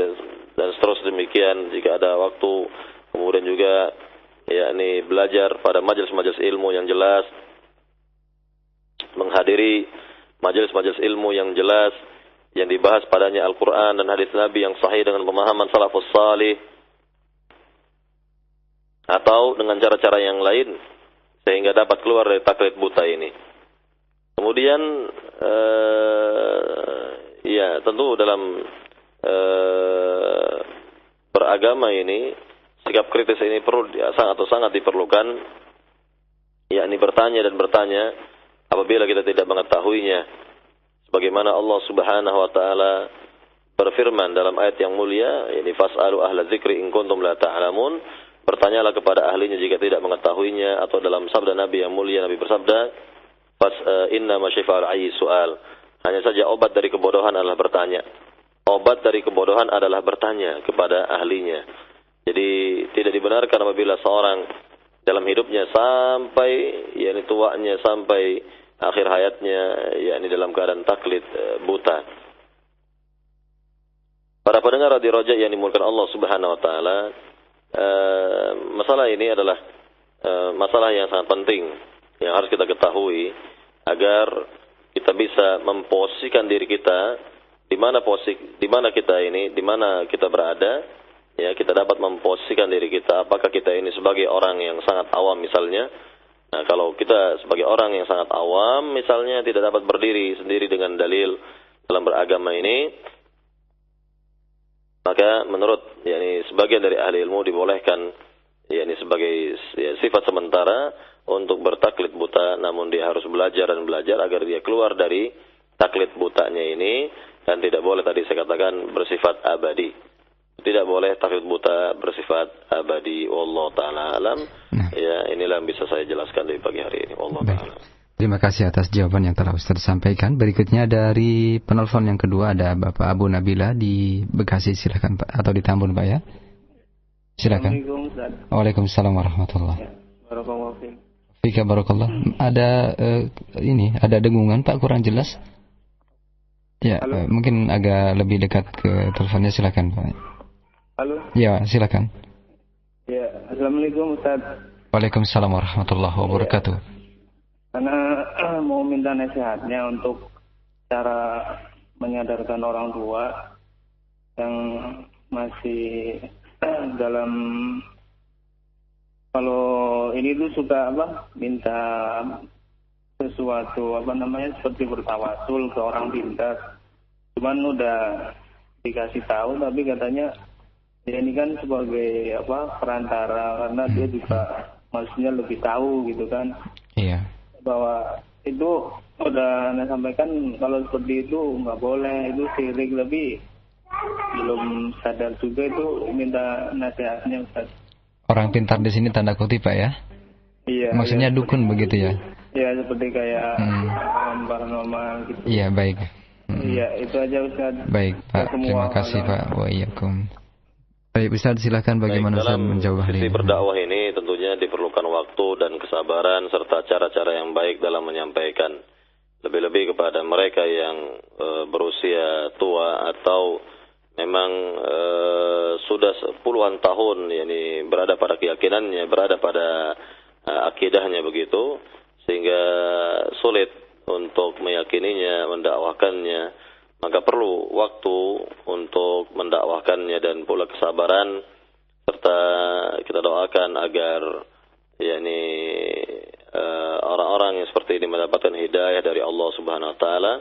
dan seterusnya demikian jika ada waktu. Kemudian juga yakni belajar pada majelis-majelis ilmu yang jelas, menghadiri majelis-majelis ilmu yang jelas yang dibahas padanya Al-Quran dan hadis Nabi yang sahih dengan pemahaman salafus salih, atau dengan cara-cara yang lain sehingga dapat keluar dari taklid buta ini. Kemudian ya tentu dalam beragama ini sikap kritis ini perlu sangat diperlukan, yakni bertanya dan bertanya apabila kita tidak mengetahuinya. Sebagaimana Allah Subhanahu wa taala berfirman dalam ayat yang mulia, yakni fas'alu ahla dzikri in kuntum la ta'lamun, bertanyalah kepada ahlinya jika tidak mengetahuinya. Atau dalam sabda Nabi yang mulia, Nabi bersabda, inna ma syifa'ul ayyi su'al. Hanya saja obat dari kebodohan adalah bertanya. Obat dari kebodohan adalah bertanya kepada ahlinya. Jadi tidak dibenarkan apabila seorang dalam hidupnya sampai yakni tuanya, sampai akhir hayatnya yakni dalam keadaan taklid buta. Para pendengar di Roja yang dimulakan Allah Subhanahu wa taala, masalah ini adalah masalah yang sangat penting yang harus kita ketahui agar kita bisa memposisikan diri kita di mana kita berada, ya, kita dapat memposisikan diri kita apakah kita ini sebagai orang yang sangat awam misalnya. Nah, kalau kita sebagai orang yang sangat awam misalnya tidak dapat berdiri sendiri dengan dalil dalam beragama ini, maka menurut yakni sebagian dari ahli ilmu dibolehkan yakni sebagai sifat sementara untuk bertaklid buta, namun dia harus belajar agar dia keluar dari taklid butanya ini, dan tidak boleh tadi saya katakan bersifat abadi. Tidak boleh taklid buta bersifat abadi. Wallahu taala alam. Ya, inilah yang bisa saya jelaskan di pagi hari ini. Wallahu taala. Terima kasih atas jawaban yang telah Ustaz sampaikan. Berikutnya dari penelpon yang kedua ada Bapak Abu Nabila di Bekasi. Silakan Pak, atau di Tambun Pak ya. Silakan. Waalaikumsalam warahmatullahi wabarakatuh. Fika barakallah. Ada ada dengungan Pak, kurang jelas. Ya, mungkin agak lebih dekat ke teleponnya, silakan Pak. Halo. Ya, silakan. Ya, assalamualaikum Ustaz. Waalaikumsalam warahmatullahi wabarakatuh. Karena mau minta nasihatnya untuk cara menyadarkan orang tua yang masih dalam, kalau ini tuh suka minta sesuatu seperti bertawasul ke orang pintar. Cuman udah dikasih tahu tapi katanya dia ini kan sebagai perantara, karena dia juga maksudnya lebih tahu gitu kan. Iya. Bahwa itu udah saya sampaikan kalau seperti itu nggak boleh, itu syirik, tapi belum sadar juga, itu minta nasihatnya Ustaz. Orang pintar di sini tanda kutip Pak ya? Iya. Maksudnya dukun begitu ya? Iya, seperti kayak paranormal gitu. Iya, baik. Iya, itu aja Ustaz. Baik Pak, terima kasih Pak. Wa iyyakum. Baik Ustaz, silakan bagaimana Ustaz menjawab hal ini. Dalam berdakwah ini tentunya diperlukan waktu dan kesabaran serta cara-cara yang baik dalam menyampaikan. Lebih-lebih kepada mereka yang berusia tua atau memang sudah puluhan tahun yakni berada pada keyakinannya, berada pada akidahnya begitu, sehingga sulit untuk meyakininya, mendakwahkannya. Maka perlu waktu untuk mendakwahkannya dan pula kesabaran, serta kita doakan agar yakni orang-orang yang seperti ini mendapatkan hidayah dari Allah Subhanahu wa taala,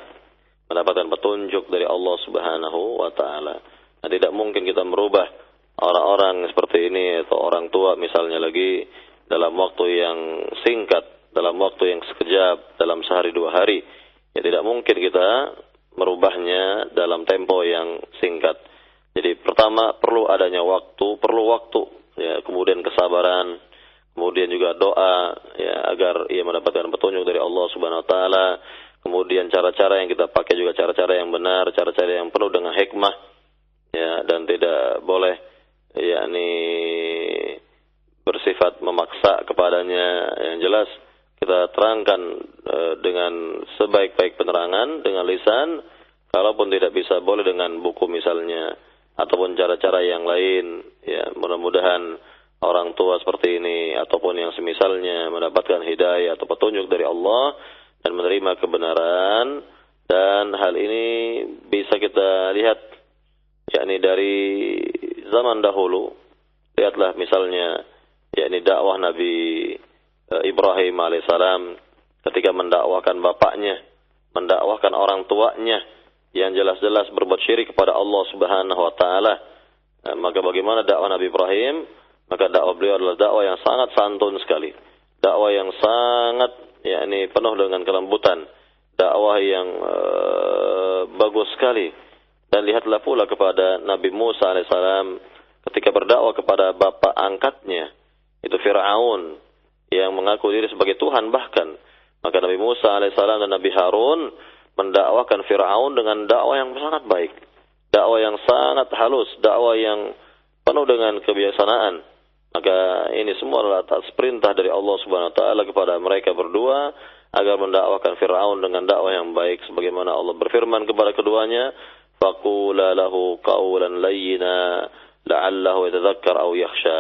mendapatkan petunjuk dari Allah Subhanahu wa taala. Nah, tidak mungkin kita merubah orang-orang seperti ini atau orang tua misalnya lagi dalam waktu yang singkat, dalam waktu yang sekejap, dalam sehari dua hari. Ya tidak mungkin kita merubahnya dalam tempo yang singkat. Jadi pertama perlu adanya waktu, ya, kemudian kesabaran, kemudian juga doa, ya, agar ia mendapatkan petunjuk dari Allah Subhanahu wa taala. Kemudian cara-cara yang kita pakai juga cara-cara yang benar, cara-cara yang penuh dengan hikmah, ya, dan tidak boleh yakni bersifat memaksa kepadanya. Yang jelas kita terangkan dengan sebaik-baik penerangan dengan lisan. Kalaupun tidak bisa, boleh dengan buku misalnya, ataupun cara-cara yang lain. Ya, mudah-mudahan orang tua seperti ini ataupun yang semisalnya mendapatkan hidayah atau petunjuk dari Allah dan menerima kebenaran. Dan hal ini bisa kita lihat, yakni dari zaman dahulu. Lihatlah misalnya, yakni dakwah Nabi Ibrahim alaihissalam ketika mendakwahkan bapaknya, mendakwahkan orang tuanya yang jelas-jelas berbuat syirik kepada Allah Subhanahu wa taala. Maka bagaimana dakwah Nabi Ibrahim? Maka dakwah beliau adalah dakwah yang sangat santun sekali. Dakwah yang sangat yakni penuh dengan kelembutan. Dakwah yang bagus sekali. Dan lihatlah pula kepada Nabi Musa alaihissalam ketika berdakwah kepada bapak angkatnya, itu Fir'aun yang mengaku diri sebagai Tuhan bahkan. Maka Nabi Musa alaihissalam dan Nabi Harun mendakwakan Fir'aun dengan dakwah yang sangat baik, dakwah yang sangat halus, dakwah yang penuh dengan kebijaksanaan. Maka ini semua adalah atas perintah dari Allah Subhanahu wa taala kepada mereka berdua agar mendakwakan Fir'aun dengan dakwah yang baik, sebagaimana Allah berfirman kepada keduanya, faqula lahu qawlan layyina la'allahu yatadzakkar aw yakhsha.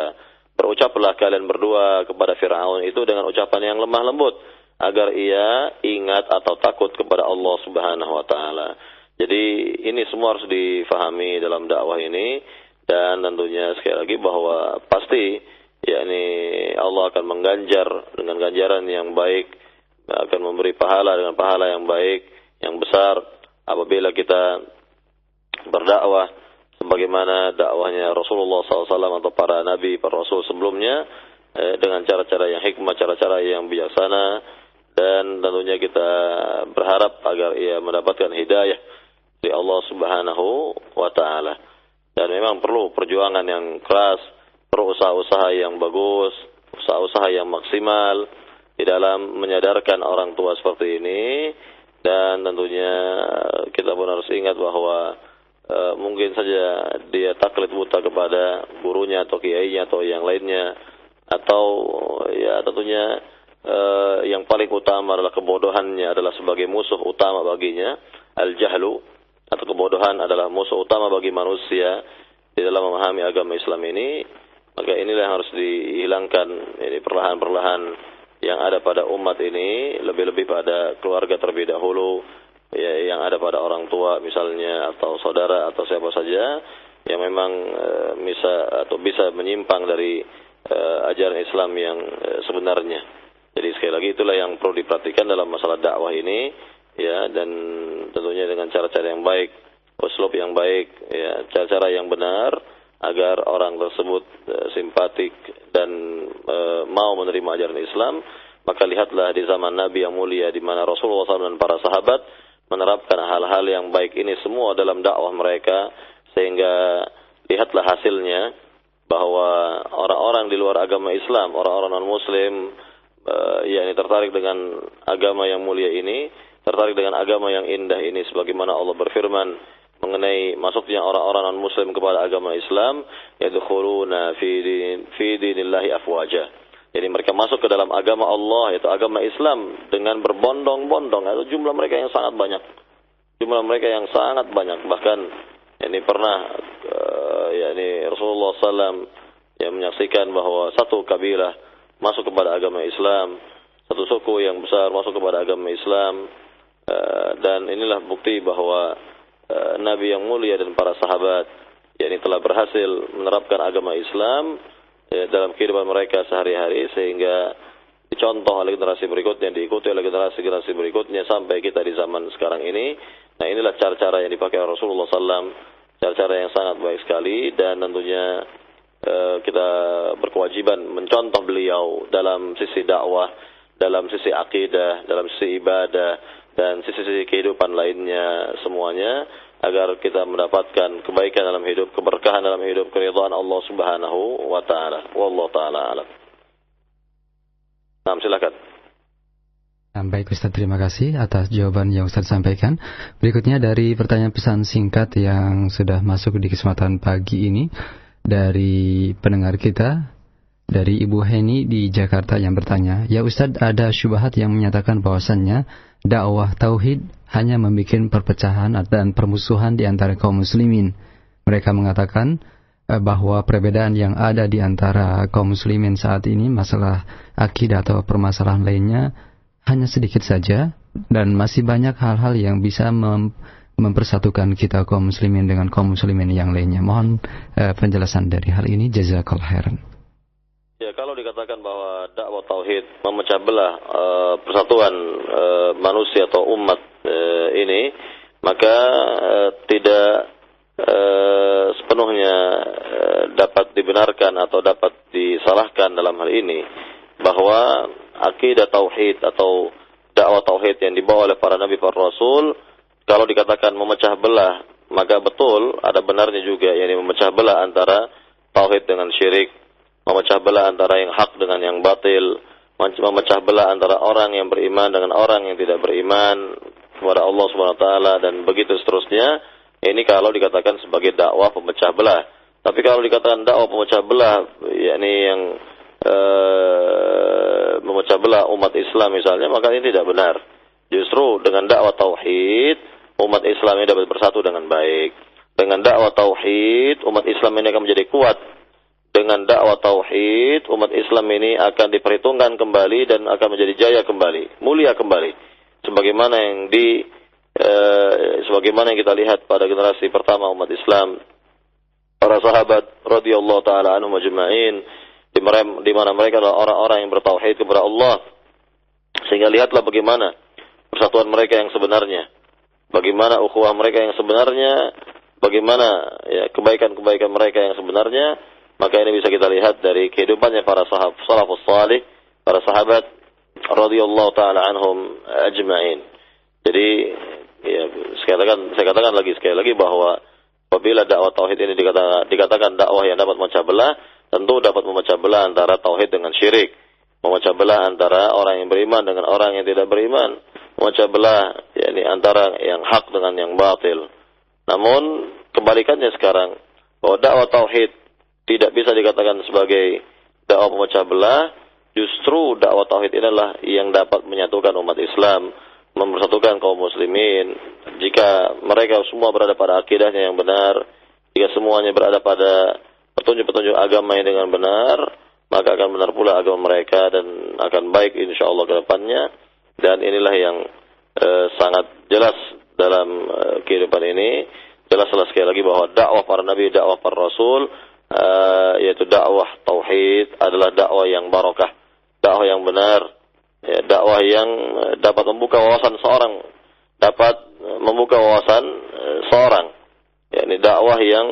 Berucaplah kalian berdua kepada Fir'aun itu dengan ucapan yang lemah lembut, agar ia ingat atau takut kepada Allah Subhanahu wa taala. Jadi ini semua harus difahami dalam dakwah ini, dan tentunya sekali lagi bahwa pasti yakni Allah akan mengganjar dengan ganjaran yang baik, akan memberi pahala dengan pahala yang baik, yang besar apabila kita berdakwah sebagaimana dakwahnya Rasulullah SAW atau para nabi, para rasul sebelumnya, dengan cara-cara yang hikmah, cara-cara yang bijaksana. Dan tentunya kita berharap agar ia mendapatkan hidayah dari Allah Subhanahu wa taala. Dan memang perlu perjuangan yang keras, perlu usaha-usaha yang bagus, usaha-usaha yang maksimal di dalam menyadarkan orang tua seperti ini. Dan tentunya kita pun harus ingat bahwa mungkin saja dia taklid buta kepada gurunya atau kiainya atau yang lainnya, atau ya tentunya yang paling utama adalah kebodohannya adalah sebagai musuh utama baginya. Al-jahlu atau kebodohan adalah musuh utama bagi manusia di dalam memahami agama Islam ini. Maka inilah yang harus dihilangkan ini perlahan-perlahan yang ada pada umat ini, lebih-lebih pada keluarga terlebih dahulu, ya, yang ada pada orang tua misalnya, atau saudara atau siapa saja yang memang bisa menyimpang dari ajaran Islam yang sebenarnya. Jadi sekali lagi itulah yang perlu diperhatikan dalam masalah dakwah ini, ya, dan tentunya dengan cara-cara yang baik, uslub yang baik, ya, cara-cara yang benar agar orang tersebut simpatik dan mau menerima ajaran Islam. Maka lihatlah di zaman Nabi yang mulia di mana Rasulullah SAW dan para sahabat menerapkan hal-hal yang baik ini semua dalam dakwah mereka, sehingga lihatlah hasilnya bahwa orang-orang di luar agama Islam, orang-orang non-Muslim, yakni tertarik dengan agama yang mulia ini, tertarik dengan agama yang indah ini, sebagaimana Allah berfirman mengenai masuknya orang-orang non-Muslim kepada agama Islam, yadkhuluna fi dinillahi afwaja. Jadi mereka masuk ke dalam agama Allah, yaitu agama Islam, dengan berbondong-bondong. Itu jumlah mereka yang sangat banyak. Jumlah mereka yang sangat banyak. Bahkan ini pernah yakni Rasulullah SAW yang menyaksikan bahwa satu kabilah masuk kepada agama Islam, satu suku yang besar masuk kepada agama Islam, dan inilah bukti bahwa Nabi yang mulia dan para sahabat yakni telah berhasil menerapkan agama Islam dalam kehidupan mereka sehari-hari, sehingga dicontoh oleh generasi berikutnya, diikuti oleh generasi berikutnya sampai kita di zaman sekarang ini. Nah, inilah cara-cara yang dipakai Rasulullah SAW, cara-cara yang sangat baik sekali, dan tentunya kita berkewajiban mencontoh beliau dalam sisi dakwah, dalam sisi akidah, dalam sisi ibadah, dan sisi-sisi kehidupan lainnya semuanya, agar kita mendapatkan kebaikan dalam hidup, keberkahan dalam hidup, keridhaan Allah Subhanahu wa taala. Wallahu taala alam. Nah, silakan. Baik Ustaz, terima kasih atas jawaban yang Ustaz sampaikan. Berikutnya dari pertanyaan pesan singkat yang sudah masuk di kesempatan pagi ini dari pendengar kita dari Ibu Heni di Jakarta yang bertanya, ya Ustadz, ada syubhat yang menyatakan bahwasannya dakwah tauhid hanya membuat perpecahan dan permusuhan di antara kaum muslimin. Mereka mengatakan bahwa perbedaan yang ada di antara kaum muslimin saat ini, masalah akidah atau permasalahan lainnya, hanya sedikit saja, dan masih banyak hal-hal yang bisa mempersatukan kita kaum muslimin dengan kaum muslimin yang lainnya. Mohon penjelasan dari hal ini. Jazakallahu khairan. Ya, kalau dikatakan bahwa dakwah tauhid memecah belah persatuan manusia atau umat ini, maka tidak sepenuhnya dapat dibenarkan atau dapat disalahkan dalam hal ini, bahwa akidah tauhid atau dakwah tauhid yang dibawa oleh para nabi, para rasul, kalau dikatakan memecah belah, maka betul ada benarnya juga, yakni memecah belah antara tauhid dengan syirik, memecah belah antara yang hak dengan yang batil, memecah belah antara orang yang beriman dengan orang yang tidak beriman kepada Allah Subhanahu wa taala, dan begitu seterusnya. Ini kalau dikatakan sebagai dakwah pemecah belah. Tapi kalau dikatakan dakwah pemecah belah, yakni yang memecah belah umat Islam misalnya, maka ini tidak benar. Justru dengan dakwah tauhid, umat Islam ini dapat bersatu dengan baik. Dengan dakwah tauhid, umat Islam ini akan menjadi kuat. Dengan dakwah tauhid, umat Islam ini akan diperhitungkan kembali dan akan menjadi jaya kembali, mulia kembali. Sebagaimana yang kita lihat pada generasi pertama umat Islam, para sahabat radhiyallahu taala anhum ajma'in, di mana mereka adalah orang-orang yang bertauhid kepada Allah. Sehingga lihatlah bagaimana persatuan mereka yang sebenarnya, bagaimana ukhuwah mereka yang sebenarnya, bagaimana ya kebaikan-kebaikan mereka yang sebenarnya. Maka ini bisa kita lihat dari kehidupannya para salafus salih, para sahabat radhiyallahu taala anhum ajma'in. Jadi ya, saya katakan sekali lagi bahwa apabila dakwah tauhid ini dikatakan dakwah yang dapat memecah belah, tentu dapat memecah belah antara tauhid dengan syirik, memecah belah antara orang yang beriman dengan orang yang tidak beriman, memecah belah yakni antara yang hak dengan yang batil. Namun kebalikannya sekarang, bahwa dakwah tauhid tidak bisa dikatakan sebagai dakwah pemecah belah. Justru dakwah tauhid inilah yang dapat menyatukan umat Islam, mempersatukan kaum muslimin. Jika mereka semua berada pada akidahnya yang benar, jika semuanya berada pada petunjuk-petunjuk agama yang dengan benar, maka akan benar pula agama mereka dan akan baik insyaallah ke depannya. Dan inilah yang sangat jelas dalam kehidupan ini. Jelas-jelas sekali lagi bahwa dakwah para nabi, dakwah para rasul, yaitu dakwah tauhid adalah dakwah yang barakah, dakwah yang benar, ya, dakwah yang dapat membuka wawasan seorang, dapat membuka wawasan seorang. Ya, ini dakwah yang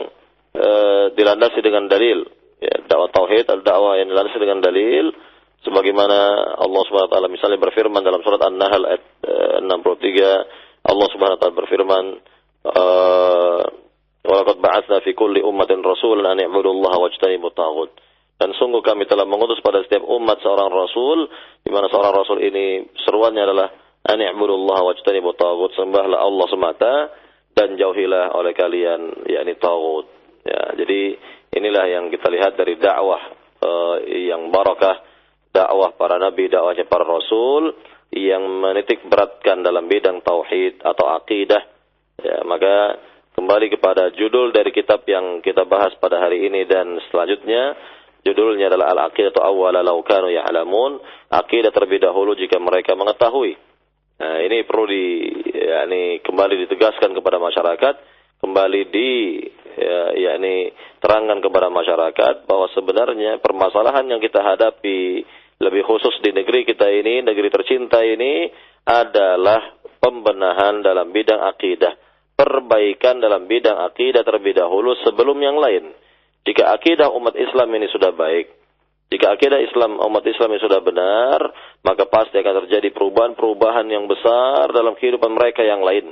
dilandasi dengan dalil. Ya, dakwah tauhid adalah dakwah yang dilandasi dengan dalil, sebagaimana Allah Subhanahu wa taala misalnya berfirman dalam surat An-Nahl ayat 63, Allah Subhanahu wa taala berfirman, وَلَقَدْ بَعَثْنَا فِي كُلِّ أُمَّةٍ رَسُولًا أَنِ اعْبُدُوا اللَّهَ وَاجْتَنِبُوا الطَّاغُوتَ. Dan sungguh kami telah mengutus pada setiap umat seorang rasul, di mana seorang rasul ini seruannya adalah أَنِ اعْبُدُوا اللَّهَ وَاجْتَنِبُوا الطَّاغُوتَ, sembahlah Allah semata dan jauhilah oleh kalian yakni taghut. Ya, jadi inilah yang kita lihat dari dakwah yang barakah, dakwah para nabi, dakwahnya para rasul yang menitik beratkan dalam bidang tauhid atau akidah. Ya, maka kembali kepada judul dari kitab yang kita bahas pada hari ini dan selanjutnya, judulnya adalah Al-Aqidatu awwala law kanu ya'lamun, akidah terlebih dahulu jika mereka mengetahui. Nah, ini perlu kembali ditegaskan kepada masyarakat, kembali terangkan kepada masyarakat bahwa sebenarnya permasalahan yang kita hadapi lebih khusus di negeri kita ini, negeri tercinta ini, adalah pembenahan dalam bidang akidah, perbaikan dalam bidang akidah terlebih dahulu sebelum yang lain. Jika akidah umat Islam ini sudah baik, jika akidah umat Islam ini sudah benar, maka pasti akan terjadi perubahan-perubahan yang besar dalam kehidupan mereka yang lain.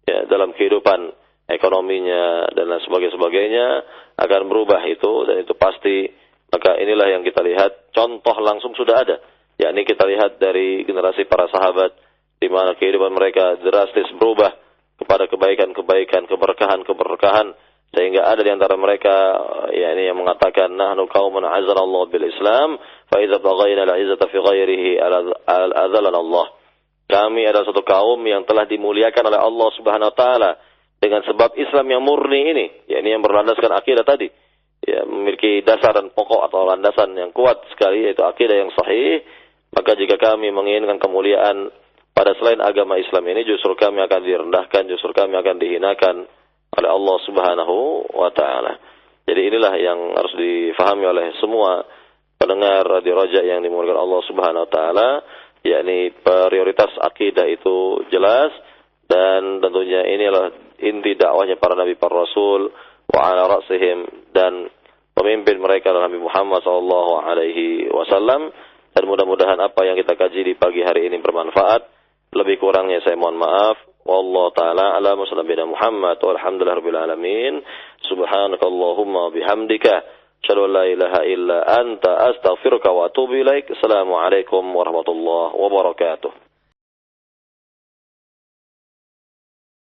Ya, dalam kehidupan ekonominya dan lain sebagainya akan berubah itu, dan itu pasti. Maka inilah yang kita lihat, contoh langsung sudah ada. Yakni kita lihat dari generasi para sahabat, di mana kehidupan mereka drastis berubah kepada kebaikan-kebaikan, keberkahan-keberkahan, sehingga sehingga ada di antara mereka yakni yang mengatakan nahnu qaumun azzalallahu bil Islam fa idza baghayna al-izzata fi ghairihi al-adzalana Allah. Kami adalah satu kaum yang telah dimuliakan oleh Allah Subhanahu wa taala dengan sebab Islam yang murni ini, yakni yang berlandaskan akidah tadi. Ya, memiliki dasar dan pokok atau landasan yang kuat sekali, yaitu akidah yang sahih. Maka jika kami menginginkan kemuliaan pada selain agama Islam ini, justru kami akan direndahkan, justru kami akan dihinakan oleh Allah Subhanahu wa taala. Jadi inilah yang harus difahami oleh semua pendengar Radio Raja yang dimuliakan Allah Subhanahu wa taala, yakni prioritas akidah itu jelas, dan tentunya inilah inti dakwahnya para nabi, para rasul, wa ala ra'sihim, dan pemimpin mereka adalah Nabi Muhammad sallallahu alaihi wasallam. Dan mudah-mudahan apa yang kita kaji di pagi hari ini bermanfaat. Lebih kurangnya saya mohon maaf. Wallahu taala a'lam. Sallallahu Muhammad walhamdulillahirabbil alamin. Subhanakallahumma bihamdika asyhadu an la ilaha illa anta astaghfiruka wa atubu ilaik. Assalamualaikum warahmatullahi wabarakatuh.